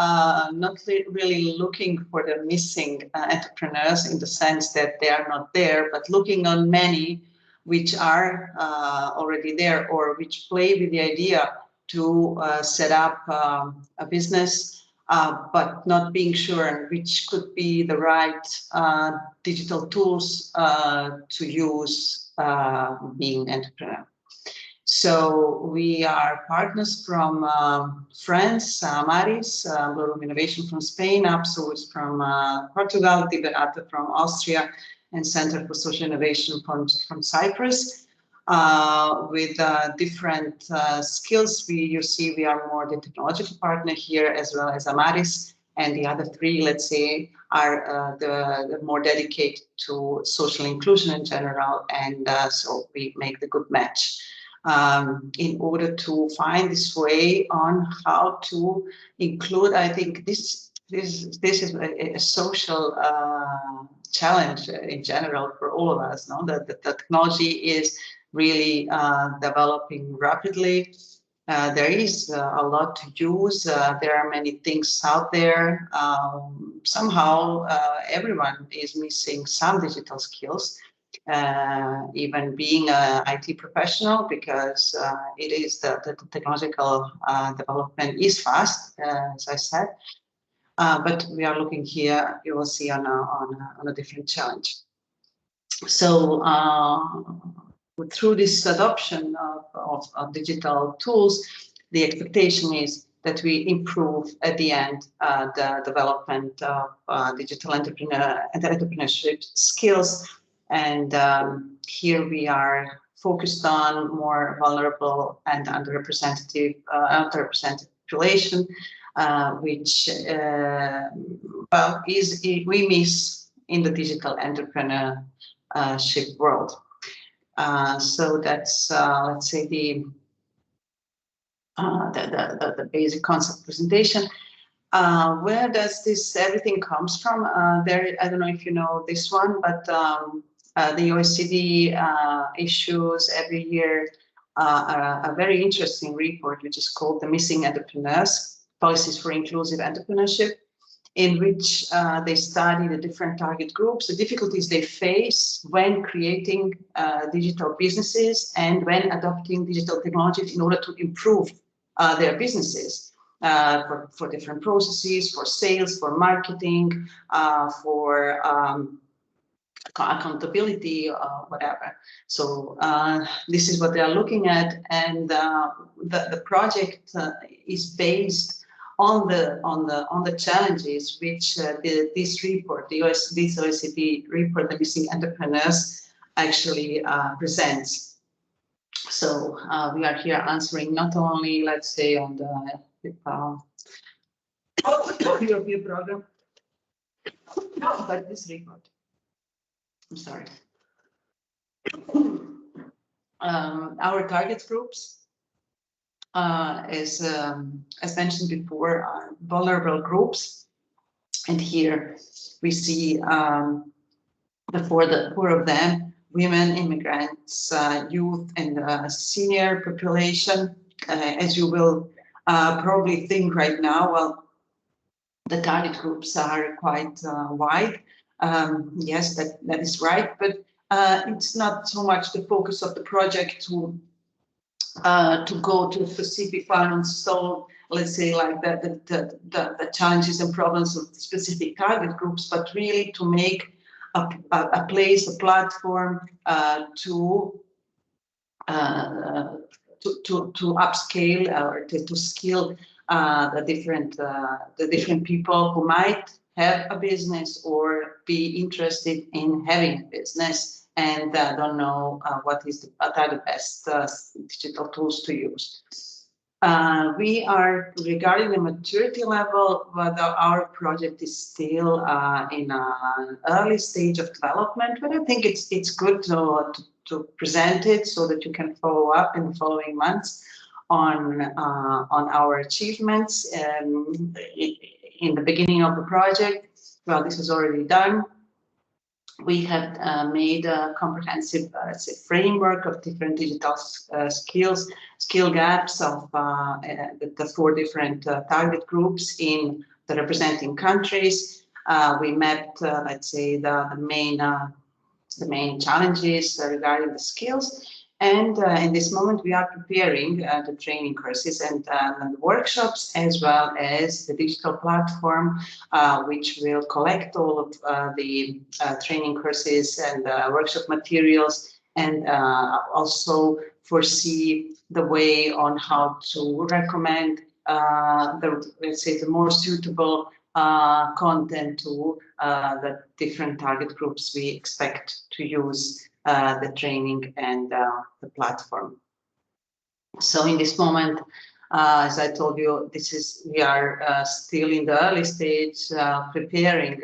not really looking for the missing entrepreneurs in the sense that they are not there, but looking on many which are already there or which play with the idea to set up a business, but not being sure which could be the right digital tools to use being an entrepreneur. So we are partners from France, Maris, Bloom Innovation from Spain, Absolut from Portugal, Tiberata from Austria, and Center for Social Innovation from Cyprus. With different skills, you see we are more the technological partner here, as well as Amaris, and the other three, let's say, are the more dedicated to social inclusion in general, and so we make the good match. In order to find this way on how to include, I think this is a social challenge in general for all of us. No, that the technology is really developing rapidly. There is a lot to use. There are many things out there. Somehow everyone is missing some digital skills. Even being an IT professional, because it is the technological development is fast, as I said. But we are looking here, you will see on a different challenge. So through this adoption of digital tools, the expectation is that we improve at the end the development of digital entrepreneurship skills. And here we are focused on more vulnerable and underrepresented population, which well, we miss in the digital entrepreneurship world. So that's let's say the basic concept presentation. Where does this everything comes from? There, I don't know if you know this one, but the OECD issues every year a very interesting report, which is called The Missing Entrepreneurs, Policies for Inclusive Entrepreneurship, in which they study the different target groups, the difficulties they face when creating digital businesses and when adopting digital technologies in order to improve their businesses. For different processes, for sales, for marketing, for accountability, whatever. So this is what they are looking at, and the project is based on the challenges which this report, this OECD report, The Missing Entrepreneurs, actually presents. So we are here answering not only, let's say, on the European program, but this report. I'm sorry. Our target groups, as mentioned before, are vulnerable groups, and here we see the four of them: women, immigrants, youth, and senior population. As you will probably think right now, well, the target groups are quite wide. Yes, that is right, but it's not so much the focus of the project to go to a specific one and solve, let's say, like the challenges and problems of specific target groups, but really to make a place, a platform to upscale or to skill the different people who might have a business or be interested in having a business and don't know what are the best digital tools to use. We are, regarding the maturity level, our project is still in an early stage of development, but I think it's good to present it so that you can follow up in the following months on our achievements. In the beginning of the project, well, this is already done. We have made a comprehensive framework of different digital skill gaps of the four different target groups in the representing countries. We mapped, let's say, the main challenges regarding the skills. And in this moment, we are preparing the training courses and the workshops, as well as the digital platform, which will collect all of the training courses and workshop materials, and also foresee the way on how to recommend let's say the more suitable content to the different target groups we expect to use the training and the platform. So in this moment, as I told you, we are still in the early stage, preparing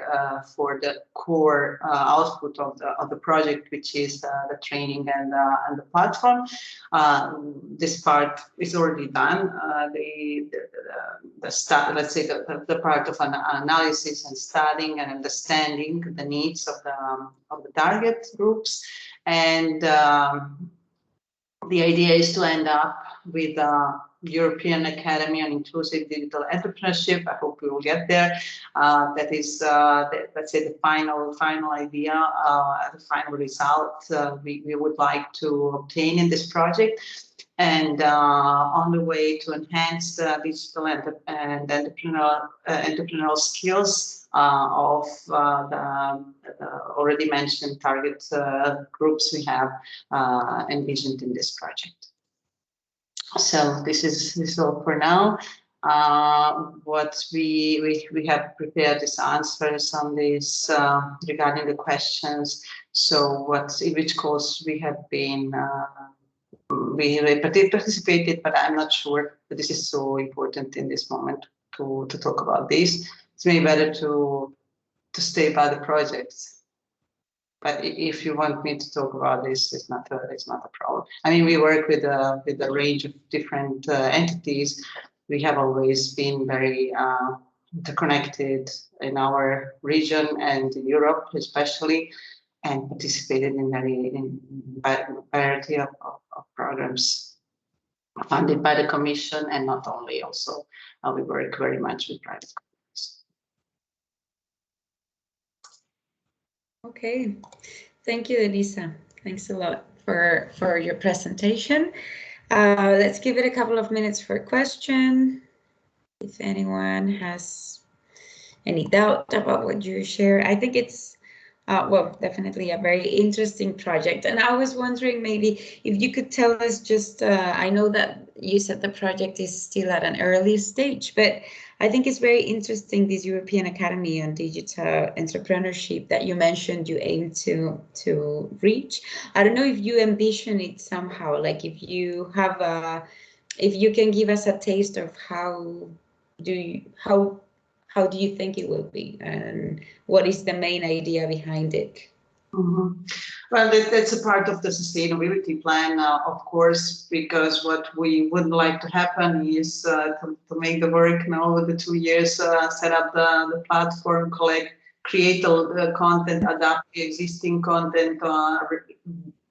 for the core output of the project, which is the training and the platform. This part is already done. Let's say the part of an analysis and studying and understanding the needs of the target groups, and the idea is to end up with a European Academy on Inclusive Digital Entrepreneurship. I hope we will get there. That is, let's say, the final idea, the final result we would like to obtain in this project. And on the way to enhance the digital and entrepreneurial skills of the already mentioned target groups we have envisioned in this project. So this is all for now. What we have prepared is answers on this regarding the questions. So in which course we have been we participated, but I'm not sure that this is so important in this moment to talk about this. It's maybe better to stay by the projects. But if you want me to talk about this, it's not a problem. I mean, we work with a range of different entities. We have always been very interconnected in our region and in Europe, especially, and participated in a variety of programs funded by the Commission, and not only. Also, we work very much with private companies. Okay, thank you, Denisa. Thanks a lot for your presentation. Let's give it a couple of minutes for a question. If anyone has any doubt about what you share, I think it's well, definitely a very interesting project. And I was wondering maybe if you could tell us just, I know that you said the project is still at an early stage, but I think it's very interesting, this European Academy on Digital Entrepreneurship that you mentioned you aim to reach. I don't know if you envision it somehow, like if you have if you can give us a taste of how do you think it will be, and what is the main idea behind it? Mm-hmm. Well, that's a part of the sustainability plan, of course, because what we would like to happen is to make the work now with the 2 years, set up the platform, create the content, adapt the existing content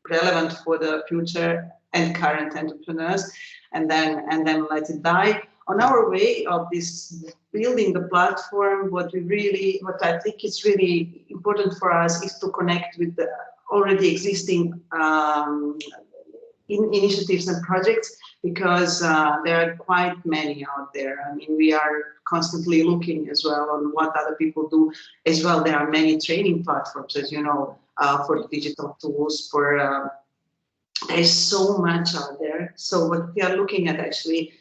relevant for the future and current entrepreneurs, and then let it die. On our way of this building the platform, what I think is really important for us is to connect with the already existing initiatives and projects, because there are quite many out there. I mean, we are constantly looking as well on what other people do as well. There are many training platforms, as you know, for digital tools, there's so much out there. So what we are looking at, actually,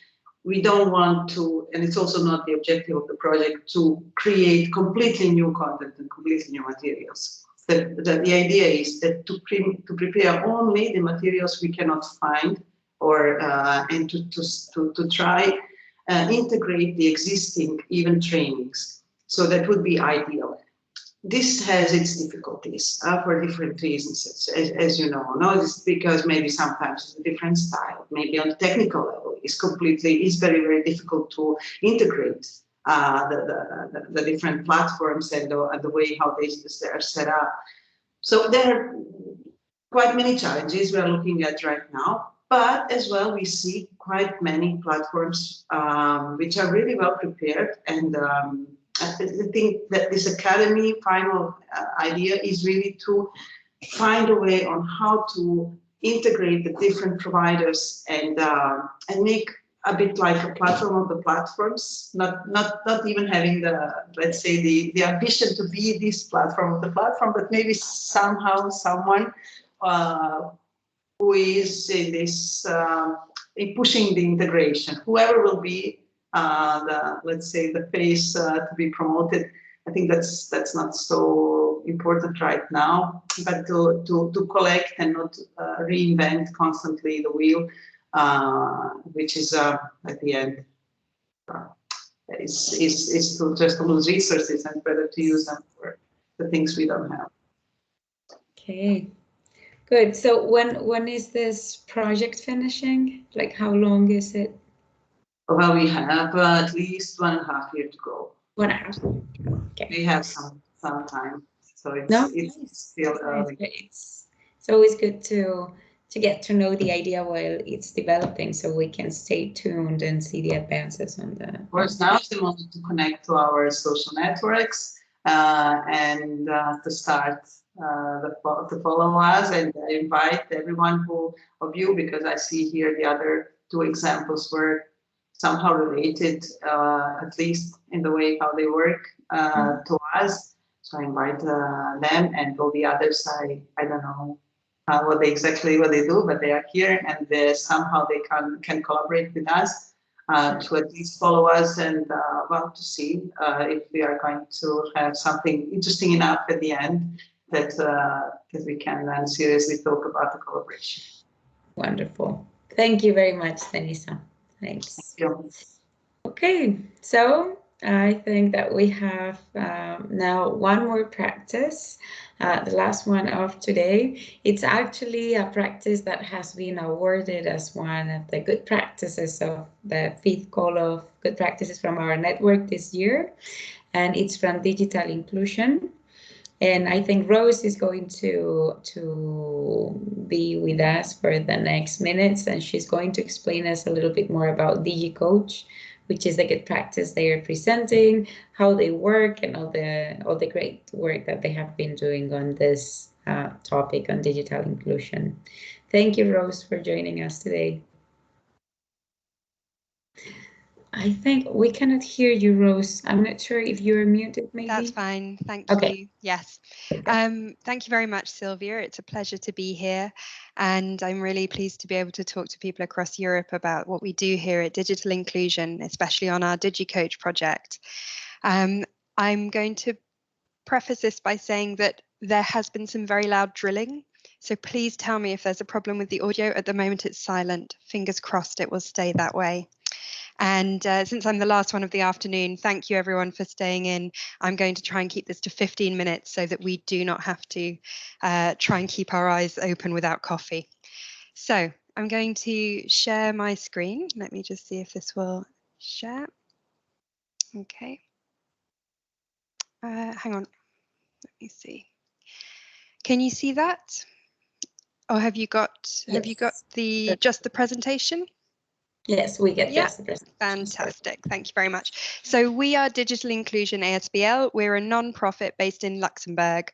we don't want to, and it's also not the objective of the project, to create completely new content and completely new materials. The idea is that to prepare only the materials we cannot find, or and to try integrate the existing even trainings. So that would be ideal. This has its difficulties for different reasons, as you know. No, it's because maybe sometimes it's a different style. Maybe on the technical level, it's very, very difficult to integrate the different platforms and the way how they are set up. So there are quite many challenges we are looking at right now. But as well, we see quite many platforms which are really well prepared, and I think that this academy final idea is really to find a way on how to integrate the different providers and make a bit like a platform of the platforms, not even having let's say the ambition to be this platform of the platform, but maybe somehow someone who is in this in pushing the integration. Whoever will be let's say the face to be promoted, I think that's not so important right now. But to collect and not reinvent constantly the wheel, which is at the end is to just lose resources and better to use them for the things we don't have. Okay. Good. So when is this project finishing? Like how long is it? Well, we have at least 1.5 years to go. 1.5. Okay. We have some time, so it's still early. It's always good to get to know the idea while it's developing, so we can stay tuned and see the advances on the. Of course, now is the moment to connect to our social networks and to start to follow us, and I invite everyone of you, because I see here the other 2 examples were somehow related, at least in the way how they work to us. So I invite them, and all the others. I don't know what they do, but they are here, and somehow they can collaborate with us to at least follow us and want to see if we are going to have something interesting enough at the end that we can then seriously talk about the collaboration. Wonderful. Thank you very much, Denisa. Thanks. Thank you. Okay, so I think that we have now one more practice, the last one of today. It's actually a practice that has been awarded as one of the good practices of the 5th call of good practices from our network this year, and it's from Digital Inclusion. And I think Rose is going to be with us for the next minutes, and she's going to explain us a little bit more about DigiCoach, which is the good practice they are presenting, how they work, and all the great work that they have been doing on this topic on digital inclusion. Thank you, Rose, for joining us today. I think we cannot hear you, Rose. I'm not sure if you're muted, maybe. That's fine. Thank you. Yes. Thank you very much, Sylvia. It's a pleasure to be here. And I'm really pleased to be able to talk to people across Europe about what we do here at Digital Inclusion, especially on our DigiCoach project. I'm going to preface this by saying that there has been some very loud drilling. So please tell me if there's a problem with the audio. At the moment, it's silent. Fingers crossed it will stay that way. And since I'm the last one of the afternoon, thank you everyone for staying in. I'm going to try and keep this to 15 minutes so that we do not have to try and keep our eyes open without coffee. So I'm going to share my screen. Let me just see if this will share. Okay. Hang on. Let me see. Can you see that? Or have you got the just the presentation? Yes, we get just the presentation. Fantastic. Thank you very much. So we are Digital Inclusion ASBL. We're a non-profit based in Luxembourg,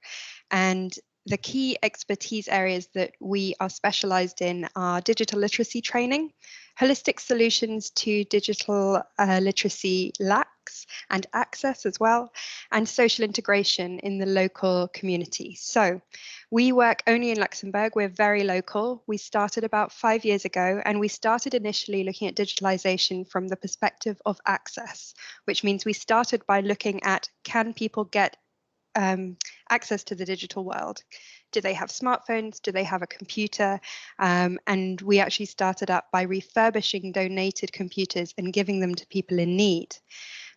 and the key expertise areas that we are specialized in are digital literacy training, holistic solutions to digital literacy lacks and access as well, and social integration in the local community. So we work only in Luxembourg. We're very local. We started about 5 years ago, and we started initially looking at digitalization from the perspective of access, which means we started by looking at, can people get access to the digital world? Do they have smartphones? Do they have a computer? And we actually started up by refurbishing donated computers and giving them to people in need.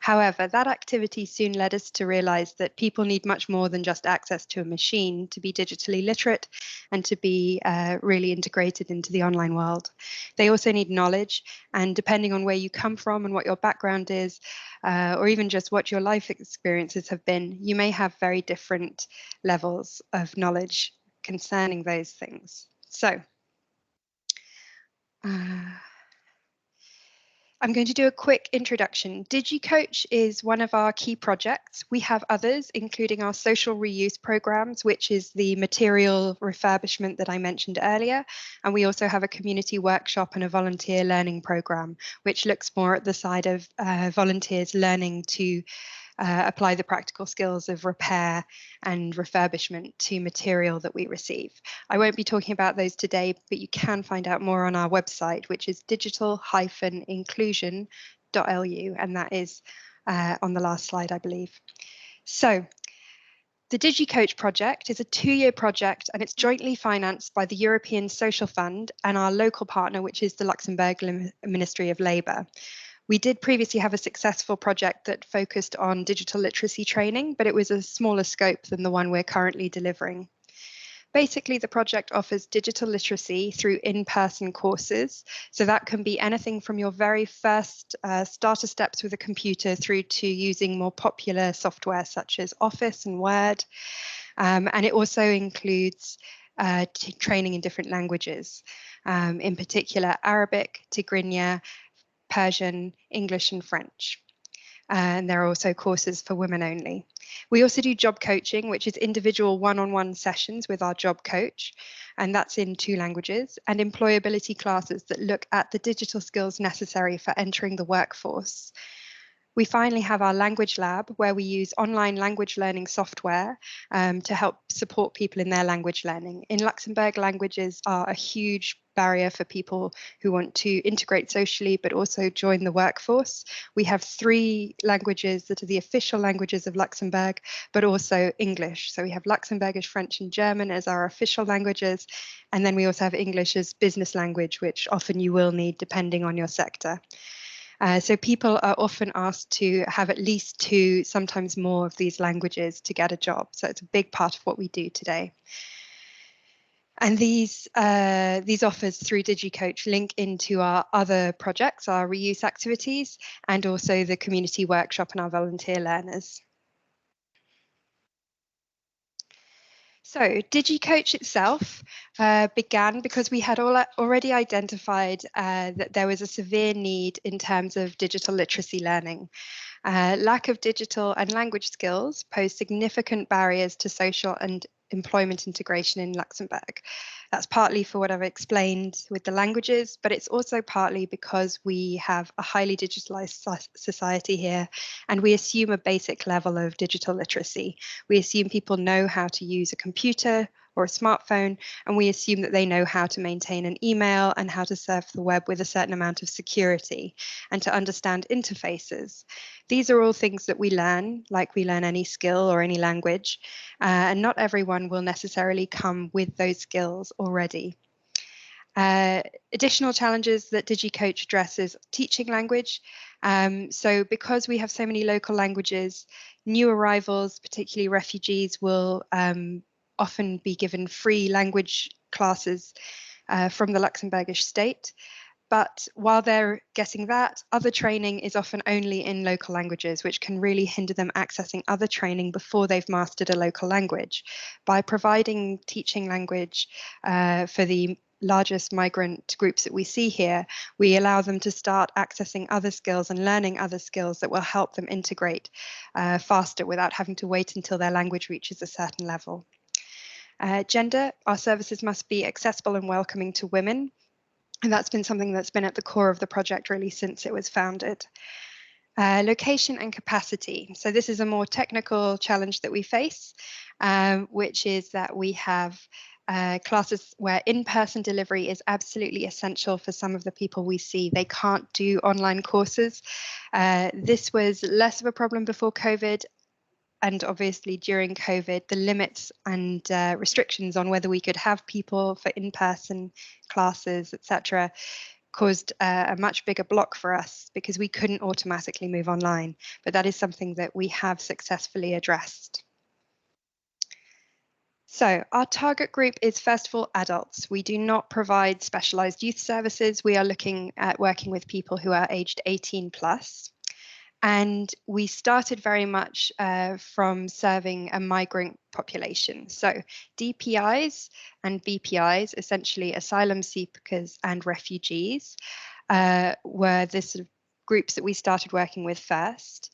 However, that activity soon led us to realize that people need much more than just access to a machine to be digitally literate and to be really integrated into the online world. They also need knowledge, and depending on where you come from and what your background is, or even just what your life experiences have been, you may have very different levels of knowledge concerning those things. So, I'm going to do a quick introduction. DigiCoach is one of our key projects. We have others, including our social reuse programs, which is the material refurbishment that I mentioned earlier. And we also have a community workshop and a volunteer learning program, which looks more at the side of volunteers learning to apply the practical skills of repair and refurbishment to material that we receive. I won't be talking about those today, but you can find out more on our website, which is digital-inclusion.lu, and that is on the last slide, I believe. So the DigiCoach project is a 2-year project, and it's jointly financed by the European Social Fund and our local partner, which is the Luxembourg Ministry of Labour. We did previously have a successful project that focused on digital literacy training, but it was a smaller scope than the one we're currently delivering. Basically, the project offers digital literacy through in-person courses. So that can be anything from your very first starter steps with a computer through to using more popular software such as Office and Word. And it also includes training in different languages, in particular Arabic, Tigrinya, Persian, English and French. And there are also courses for women only. We also do job coaching, which is individual one-on-one sessions with our job coach, and that's in 2 languages, and employability classes that look at the digital skills necessary for entering the workforce. We finally have our language lab, where we use online language learning software to help support people in their language learning. In Luxembourg, languages are a huge barrier for people who want to integrate socially, but also join the workforce. We have 3 languages that are the official languages of Luxembourg, but also English. So we have Luxembourgish, French and German as our official languages. And then we also have English as business language, which often you will need depending on your sector. So people are often asked to have at least 2, sometimes more of these languages to get a job. So it's a big part of what we do today. And these offers through DigiCoach link into our other projects, our reuse activities, and also the community workshop and our volunteer learners. So DigiCoach itself began because we had already identified that there was a severe need in terms of digital literacy learning. Lack of digital and language skills pose significant barriers to social and employment integration in Luxembourg. That's partly for what I've explained with the languages, but it's also partly because we have a highly digitalized society here, and we assume a basic level of digital literacy. We assume people know how to use a computer or a smartphone, and we assume that they know how to maintain an email and how to surf the web with a certain amount of security and to understand interfaces. These are all things that we learn, like we learn any skill or any language, and not everyone will necessarily come with those skills already. Additional challenges that DigiCoach addresses: teaching language. So because we have so many local languages, new arrivals, particularly refugees, will often be given free language classes from the Luxembourgish state. But while they're getting that, other training is often only in local languages, which can really hinder them accessing other training before they've mastered a local language. By providing teaching language for the largest migrant groups that we see here, we allow them to start accessing other skills and learning other skills that will help them integrate faster without having to wait until their language reaches a certain level. Gender, our services must be accessible and welcoming to women. And that's been something that's been at the core of the project really since it was founded. Location and capacity. So this is a more technical challenge that we face, which is that we have classes where in-person delivery is absolutely essential for some of the people we see. They can't do online courses. This was less of a problem before COVID. And obviously during COVID, the limits and restrictions on whether we could have people for in-person classes, etc., caused a much bigger block for us because we couldn't automatically move online. But that is something that we have successfully addressed. So our target group is first of all adults. We do not provide specialized youth services. We are looking at working with people who are aged 18 plus. And we started very much from serving a migrant population. So DPIs and BPIs, essentially asylum seekers and refugees, were the sort of groups that we started working with first.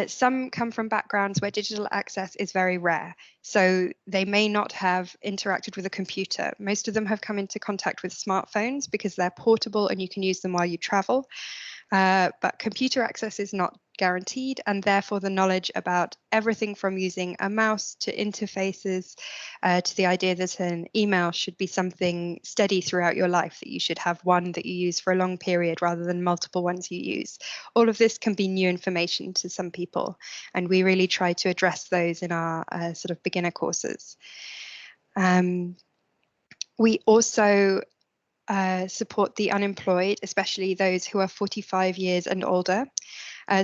Some come from backgrounds where digital access is very rare. So they may not have interacted with a computer. Most of them have come into contact with smartphones because they're portable and you can use them while you travel. But computer access is not guaranteed, and therefore the knowledge about everything from using a mouse to interfaces to the idea that an email should be something steady throughout your life, that you should have one that you use for a long period rather than multiple ones you use. All of this can be new information to some people, and we really try to address those in our sort of beginner courses. We also support the unemployed, especially those who are 45 years and older.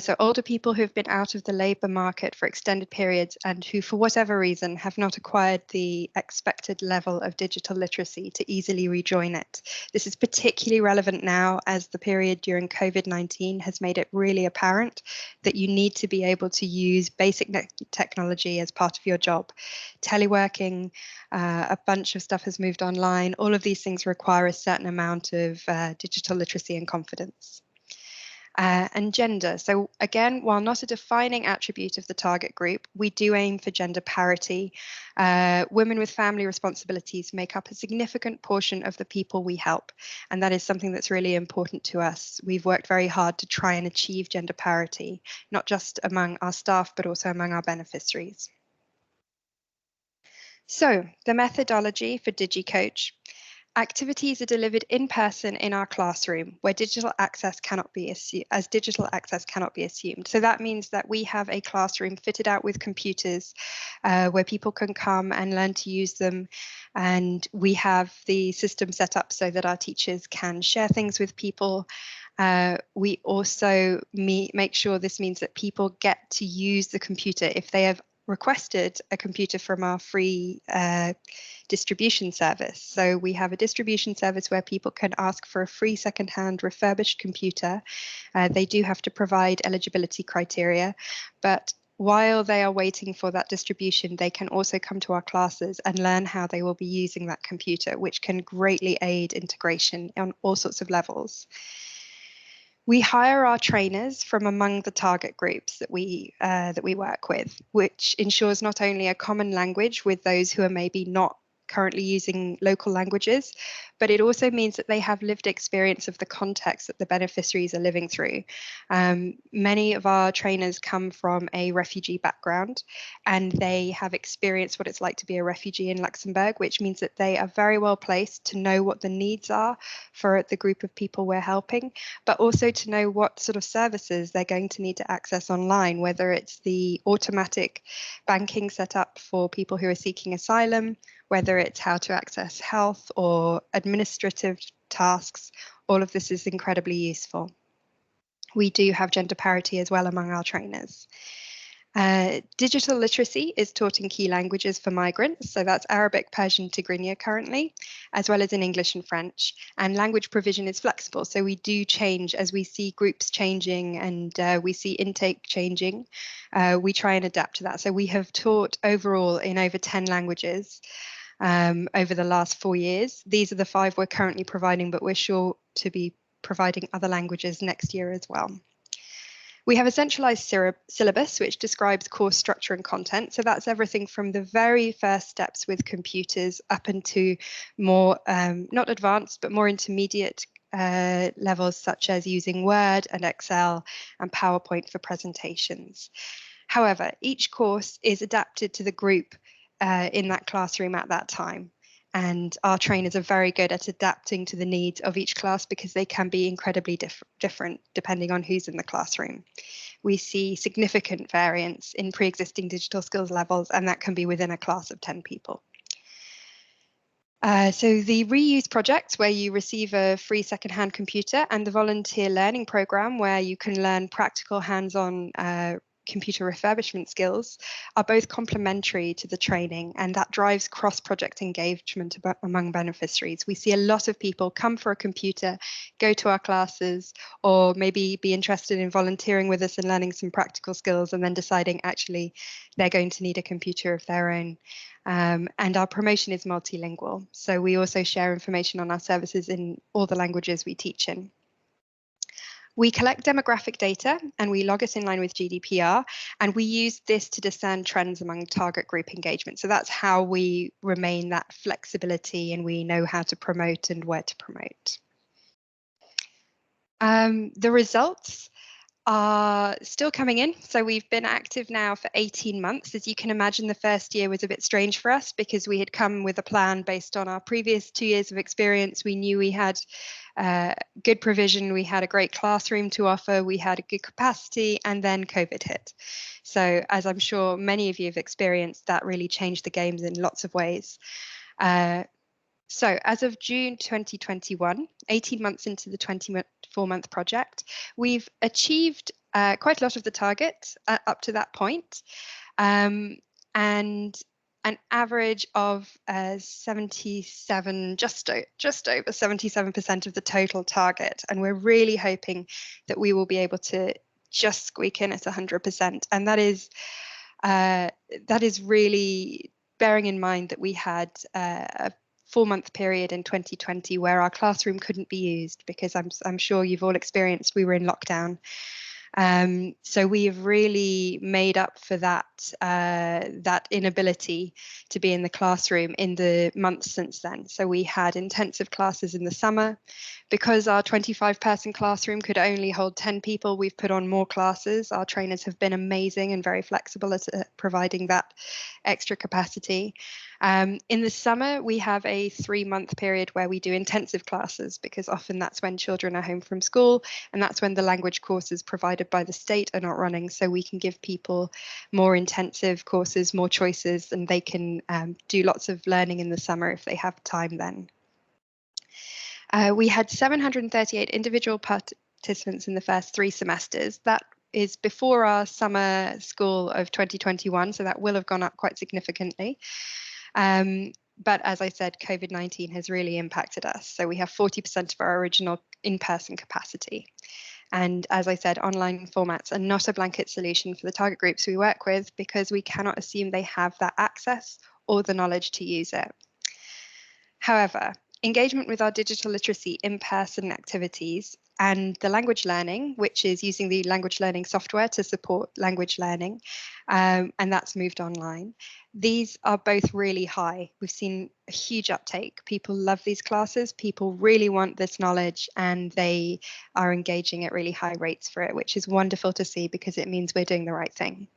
So older people who have been out of the labour market for extended periods and who, for whatever reason, have not acquired the expected level of digital literacy to easily rejoin it. This is particularly relevant now, as the period during COVID-19 has made it really apparent that you need to be able to use basic technology as part of your job. Teleworking, a bunch of stuff has moved online. All of these things require a certain amount of digital literacy and confidence. And gender. So again, while not a defining attribute of the target group, we do aim for gender parity. Women with family responsibilities make up a significant portion of the people we help, and that is something that's really important to us. We've worked very hard to try and achieve gender parity, not just among our staff, but also among our beneficiaries. So the methodology for DigiCoach. Activities are delivered in person in our classroom where digital access cannot be assumed. So that means that we have a classroom fitted out with computers where people can come and learn to use them. And we have the system set up so that our teachers can share things with people. We also make sure this means that people get to use the computer if they have requested a computer from our free distribution service. So we have a distribution service where people can ask for a free secondhand refurbished computer. They do have to provide eligibility criteria, but while they are waiting for that distribution, they can also come to our classes and learn how they will be using that computer, which can greatly aid integration on all sorts of levels. We hire our trainers from among the target groups that we work with, which ensures not only a common language with those who are maybe not currently using local languages, but it also means that they have lived experience of the context that the beneficiaries are living through. Many of our trainers come from a refugee background, and they have experienced what it's like to be a refugee in Luxembourg, which means that they are very well placed to know what the needs are for the group of people we're helping, but also to know what sort of services they're going to need to access online, whether it's the automatic banking set up for people who are seeking asylum, whether it's how to access health or administrative tasks. All of this is incredibly useful. We do have gender parity as well among our trainers. Digital literacy is taught in key languages for migrants, so that's Arabic, Persian, Tigrinya currently, as well as in English and French. And language provision is flexible, so we do change as we see groups changing and we see intake changing. We try and adapt to that. So we have taught overall in over 10 languages over the last 4 years. These are the 5 we're currently providing, but we're sure to be providing other languages next year as well. We have a centralized syllabus which describes course structure and content. So that's everything from the very first steps with computers up into more, not advanced, but more intermediate levels, such as using Word and Excel and PowerPoint for presentations. However, each course is adapted to the group in that classroom at that time. And our trainers are very good at adapting to the needs of each class because they can be incredibly different depending on who's in the classroom. We see significant variance in pre-existing digital skills levels, and that can be within a class of 10 people. So the reuse project, where you receive a free secondhand computer, and the volunteer learning program, where you can learn practical hands-on computer refurbishment skills, are both complementary to the training, and that drives cross-project engagement among beneficiaries. We see a lot of people come for a computer, go to our classes, or maybe be interested in volunteering with us and learning some practical skills, and then deciding actually they're going to need a computer of their own. And our promotion is multilingual, so we also share information on our services in all the languages we teach in. We collect demographic data and we log it in line with GDPR, and we use this to discern trends among target group engagement. So that's how we remain that flexibility, and we know how to promote and where to promote. The results are still coming in. So we've been active now for 18 months. As you can imagine, the first year was a bit strange for us because we had come with a plan based on our previous 2 years of experience. We knew we had good provision, we had a great classroom to offer, we had a good capacity, and then COVID hit. So as I'm sure many of you have experienced, that really changed the games in lots of ways. So as of June 2021, 18 months into the 24-month project, we've achieved quite a lot of the target up to that point, and an average of 77, just over 77% of the total target. And we're really hoping that we will be able to just squeak in at 100%. And that is really bearing in mind that we had a 4-month period in 2020 where our classroom couldn't be used because I'm sure you've all experienced we were in lockdown. So we have really made up for that inability to be in the classroom in the months since then. So we had intensive classes in the summer. Because our 25-person classroom could only hold 10 people, we've put on more classes. Our trainers have been amazing and very flexible at providing that extra capacity. In the summer, we have a 3-month period where we do intensive classes because often that's when children are home from school and that's when the language courses provided by the state are not running. So we can give people more intensive courses, more choices, and they can do lots of learning in the summer if they have time then. We had 738 individual participants in the first 3 semesters. That is before our summer school of 2021, so that will have gone up quite significantly. But as I said, COVID-19 has really impacted us. So we have 40% of our original in-person capacity. And as I said, online formats are not a blanket solution for the target groups we work with because we cannot assume they have that access or the knowledge to use it. However, engagement with our digital literacy in-person activities and the language learning, which is using the language learning software to support language learning, and that's moved online. These are both really high. We've seen a huge uptake. People love these classes. People really want this knowledge and they are engaging at really high rates for it, which is wonderful to see because it means we're doing the right thing.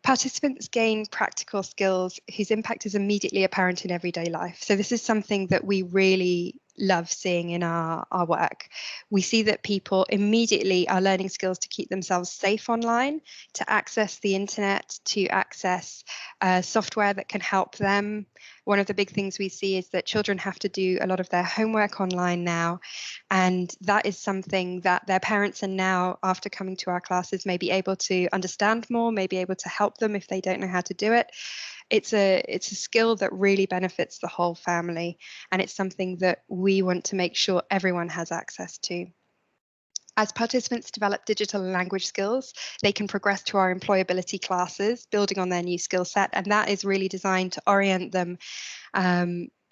Participants gain practical skills whose impact is immediately apparent in everyday life. So this is something that we really love seeing in our work. We see that people immediately are learning skills to keep themselves safe online, to access the internet, to access software that can help them. One of the big things we see is that children have to do a lot of their homework online now, and that is something that their parents are now, after coming to our classes, may be able to understand more, may be able to help them if they don't know how to do it. It's a skill that really benefits the whole family, and it's something that we want to make sure everyone has access to. As participants develop digital and language skills, they can progress to our employability classes, building on their new skill set, and that is really designed to orient them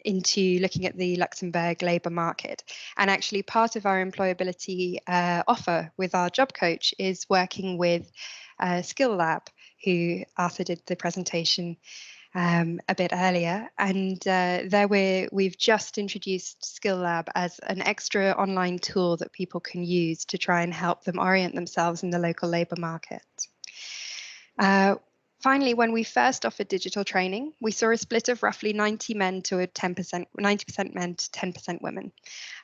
into looking at the Luxembourg labour market. And actually part of our employability offer with our job coach is working with SkillLab, who Arthur did the presentation a bit earlier, and there we've just introduced SkillLab as an extra online tool that people can use to try and help them orient themselves in the local labour market. Finally, when we first offered digital training, we saw a split of roughly 90% men to 10% women.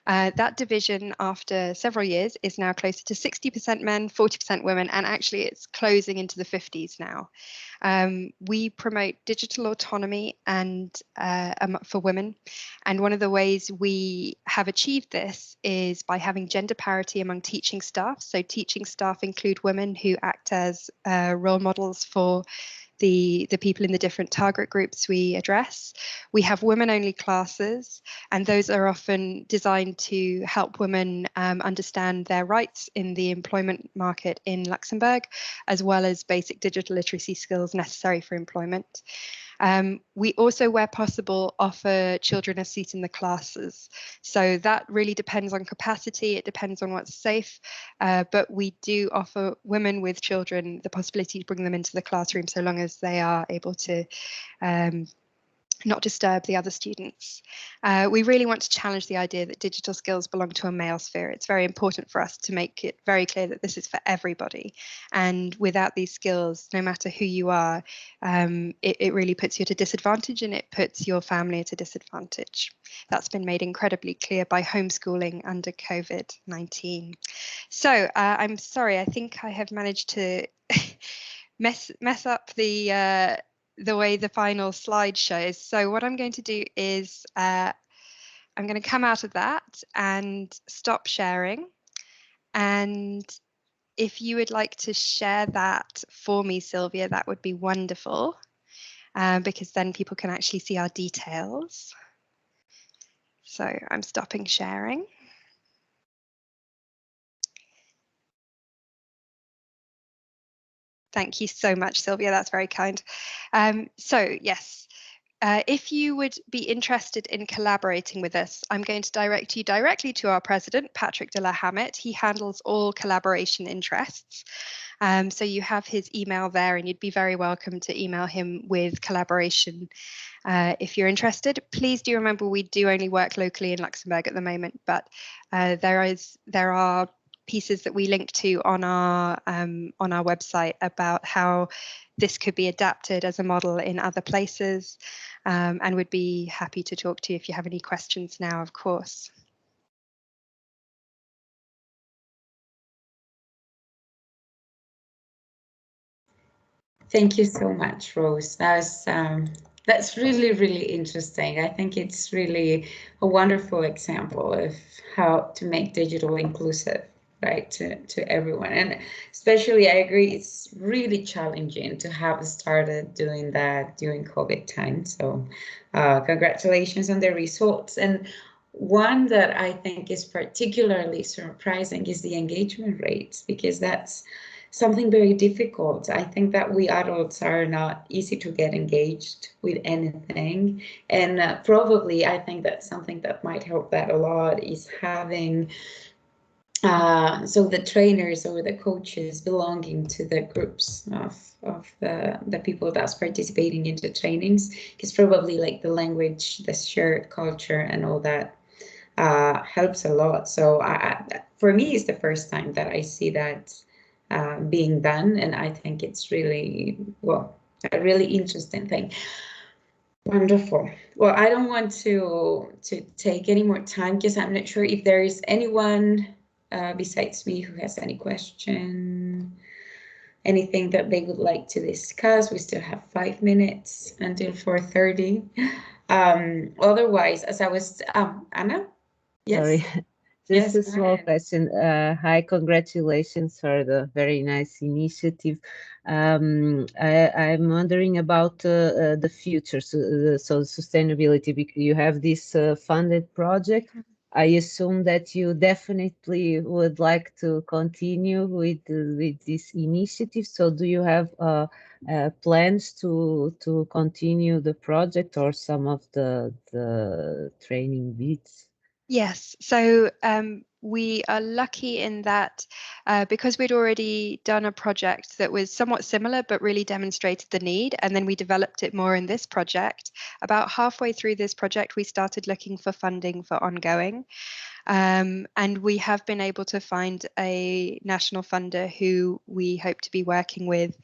That division after several years is now closer to 60% men, 40% women, and actually it's closing into the 50s now. We promote digital autonomy and for women, and one of the ways we have achieved this is by having gender parity among teaching staff. So teaching staff include women who act as role models for the people in the different target groups we address. We have women-only classes, and those are often designed to help women understand their rights in the employment market in Luxembourg, as well as basic digital literacy skills necessary for employment. We also, where possible, offer children a seat in the classes. So that really depends on capacity, it depends on what's safe, but we do offer women with children the possibility to bring them into the classroom so long as they are able to not disturb the other students. We really want to challenge the idea that digital skills belong to a male sphere. It's very important for us to make it very clear that this is for everybody. And without these skills, no matter who you are, it really puts you at a disadvantage, and it puts your family at a disadvantage. That's been made incredibly clear by homeschooling under COVID-19. So I'm sorry, I think I have managed to mess up the way the final slide shows. So what I'm going to do is I'm going to come out of that and stop sharing. And if you would like to share that for me, Sylvia, that would be wonderful, because then people can actually see our details. So I'm stopping sharing. Thank you so much, Sylvia. That's very kind. So yes, if you would be interested in collaborating with us, I'm going to direct you directly to our president, Patrick de la Hammett. He handles all collaboration interests. So you have his email there, and you'd be very welcome to email him with collaboration if you're interested. Please do remember we do only work locally in Luxembourg at the moment, but there are pieces that we link to on our website about how this could be adapted as a model in other places, and would be happy to talk to you if you have any questions now, of course. Thank you so much, Rose. That's really, really interesting. I think it's really a wonderful example of how to make digital inclusive, right, to everyone. And especially, I agree, it's really challenging to have started doing that during COVID time. So congratulations on the results. And one that I think is particularly surprising is the engagement rates, because that's something very difficult. I think that we adults are not easy to get engaged with anything. And probably I think that something that might help that a lot is having so the trainers or the coaches belonging to the groups of the people that's participating in the trainings, because probably like the language, the shared culture and all that helps a lot. So for me, it's the first time that I see that being done, and I think it's really, well, a really interesting thing. Wonderful. Well, I don't want to take any more time, because I'm not sure if there is anyone besides me who has any question, anything that they would like to discuss. We still have 5 minutes until 4:30. Otherwise, as I was, Anna? Yes. Sorry. Just a small question. Hi, congratulations for the very nice initiative. I'm wondering about the future, so sustainability, because you have this funded project. I assume that you definitely would like to continue with this initiative. So do you have plans to continue the project or some of the training bits? Yes, so we are lucky in that because we'd already done a project that was somewhat similar but really demonstrated the need, and then we developed it more in this project. About halfway through this project, we started looking for funding for ongoing. And we have been able to find a national funder who we hope to be working with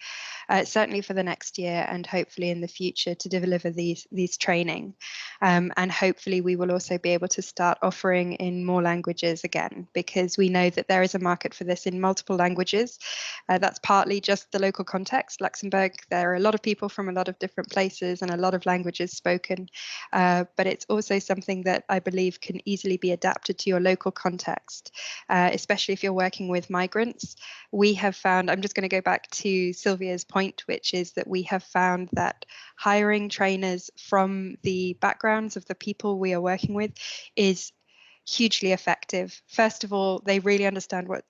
certainly for the next year and hopefully in the future to deliver these training. And hopefully we will also be able to start offering in more languages again, because we know that there is a market for this in multiple languages. That's partly just the local context. Luxembourg, there are a lot of people from a lot of different places and a lot of languages spoken, but it's also something that I believe can easily be adapted to your local context, especially if you're working with migrants. We have found, I'm just going to go back to Sylvia's point, which is that we have found that hiring trainers from the backgrounds of the people we are working with is hugely effective. First of all, they really understand what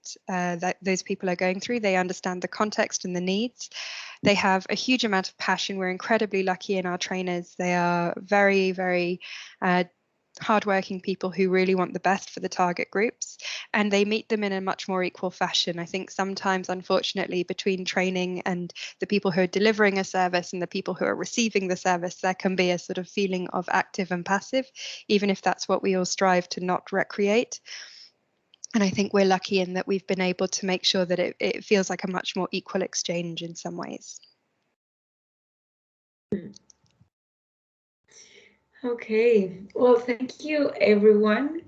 those people are going through. They understand the context and the needs. They have a huge amount of passion. We're incredibly lucky in our trainers. They are very, very hardworking people who really want the best for the target groups, and they meet them in a much more equal fashion. I think sometimes, unfortunately, between training and the people who are delivering a service and the people who are receiving the service, there can be a sort of feeling of active and passive, even if that's what we all strive to not recreate. And I think we're lucky in that we've been able to make sure that it feels like a much more equal exchange in some ways. Okay, well, thank you, everyone.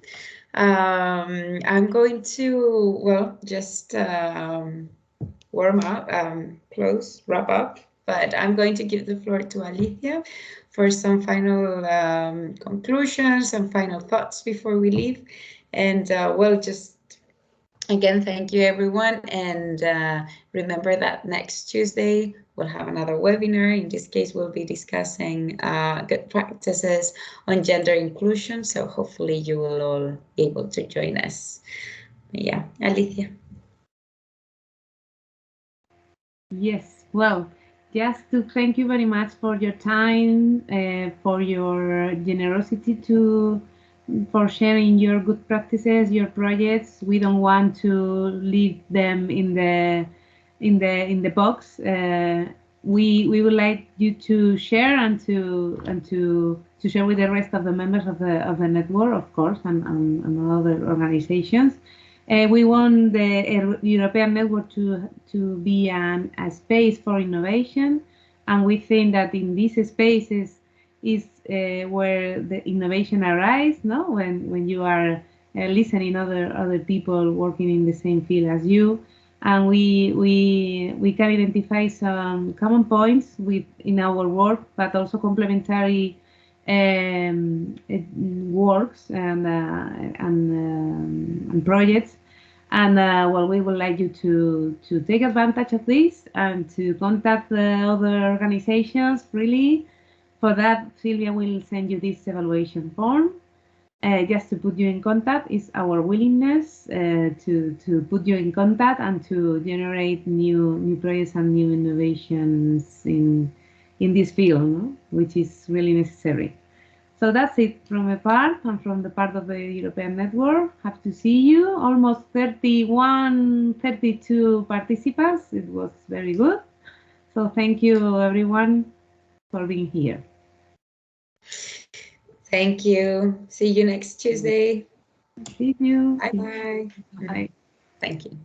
I'm going to, well, just warm up, wrap up, but I'm going to give the floor to Alicia for some final conclusions, some final thoughts before we leave. And well, just again, thank you, everyone. And remember that next Tuesday, we'll have another webinar. In this case, we'll be discussing good practices on gender inclusion. So hopefully you will all be able to join us. Yeah, Alicia. Yes, well, just to thank you very much for your time, for your generosity for sharing your good practices, your projects. We don't want to leave them in the box. We would like you to share and to share with the rest of the members of the network, of course, and other organizations. We want the European network to be a space for innovation, and we think that in these spaces is where the innovation arises, no? When you are listening other people working in the same field as you, and we can identify some common points in our work, but also complementary works and projects. And well, we would like you to take advantage of this and to contact the other organizations freely. For that, Silvia will send you this evaluation form. Just to put you in contact is our willingness to put you in contact and to generate new projects and new innovations in this field, no? Which is really necessary. So that's it from my part and from the part of the European network. Happy to see you. Almost 32 participants. It was very good. So thank you, everyone, for being here. Thank you. See you next Tuesday. See you. Bye-bye. Bye. Thank you.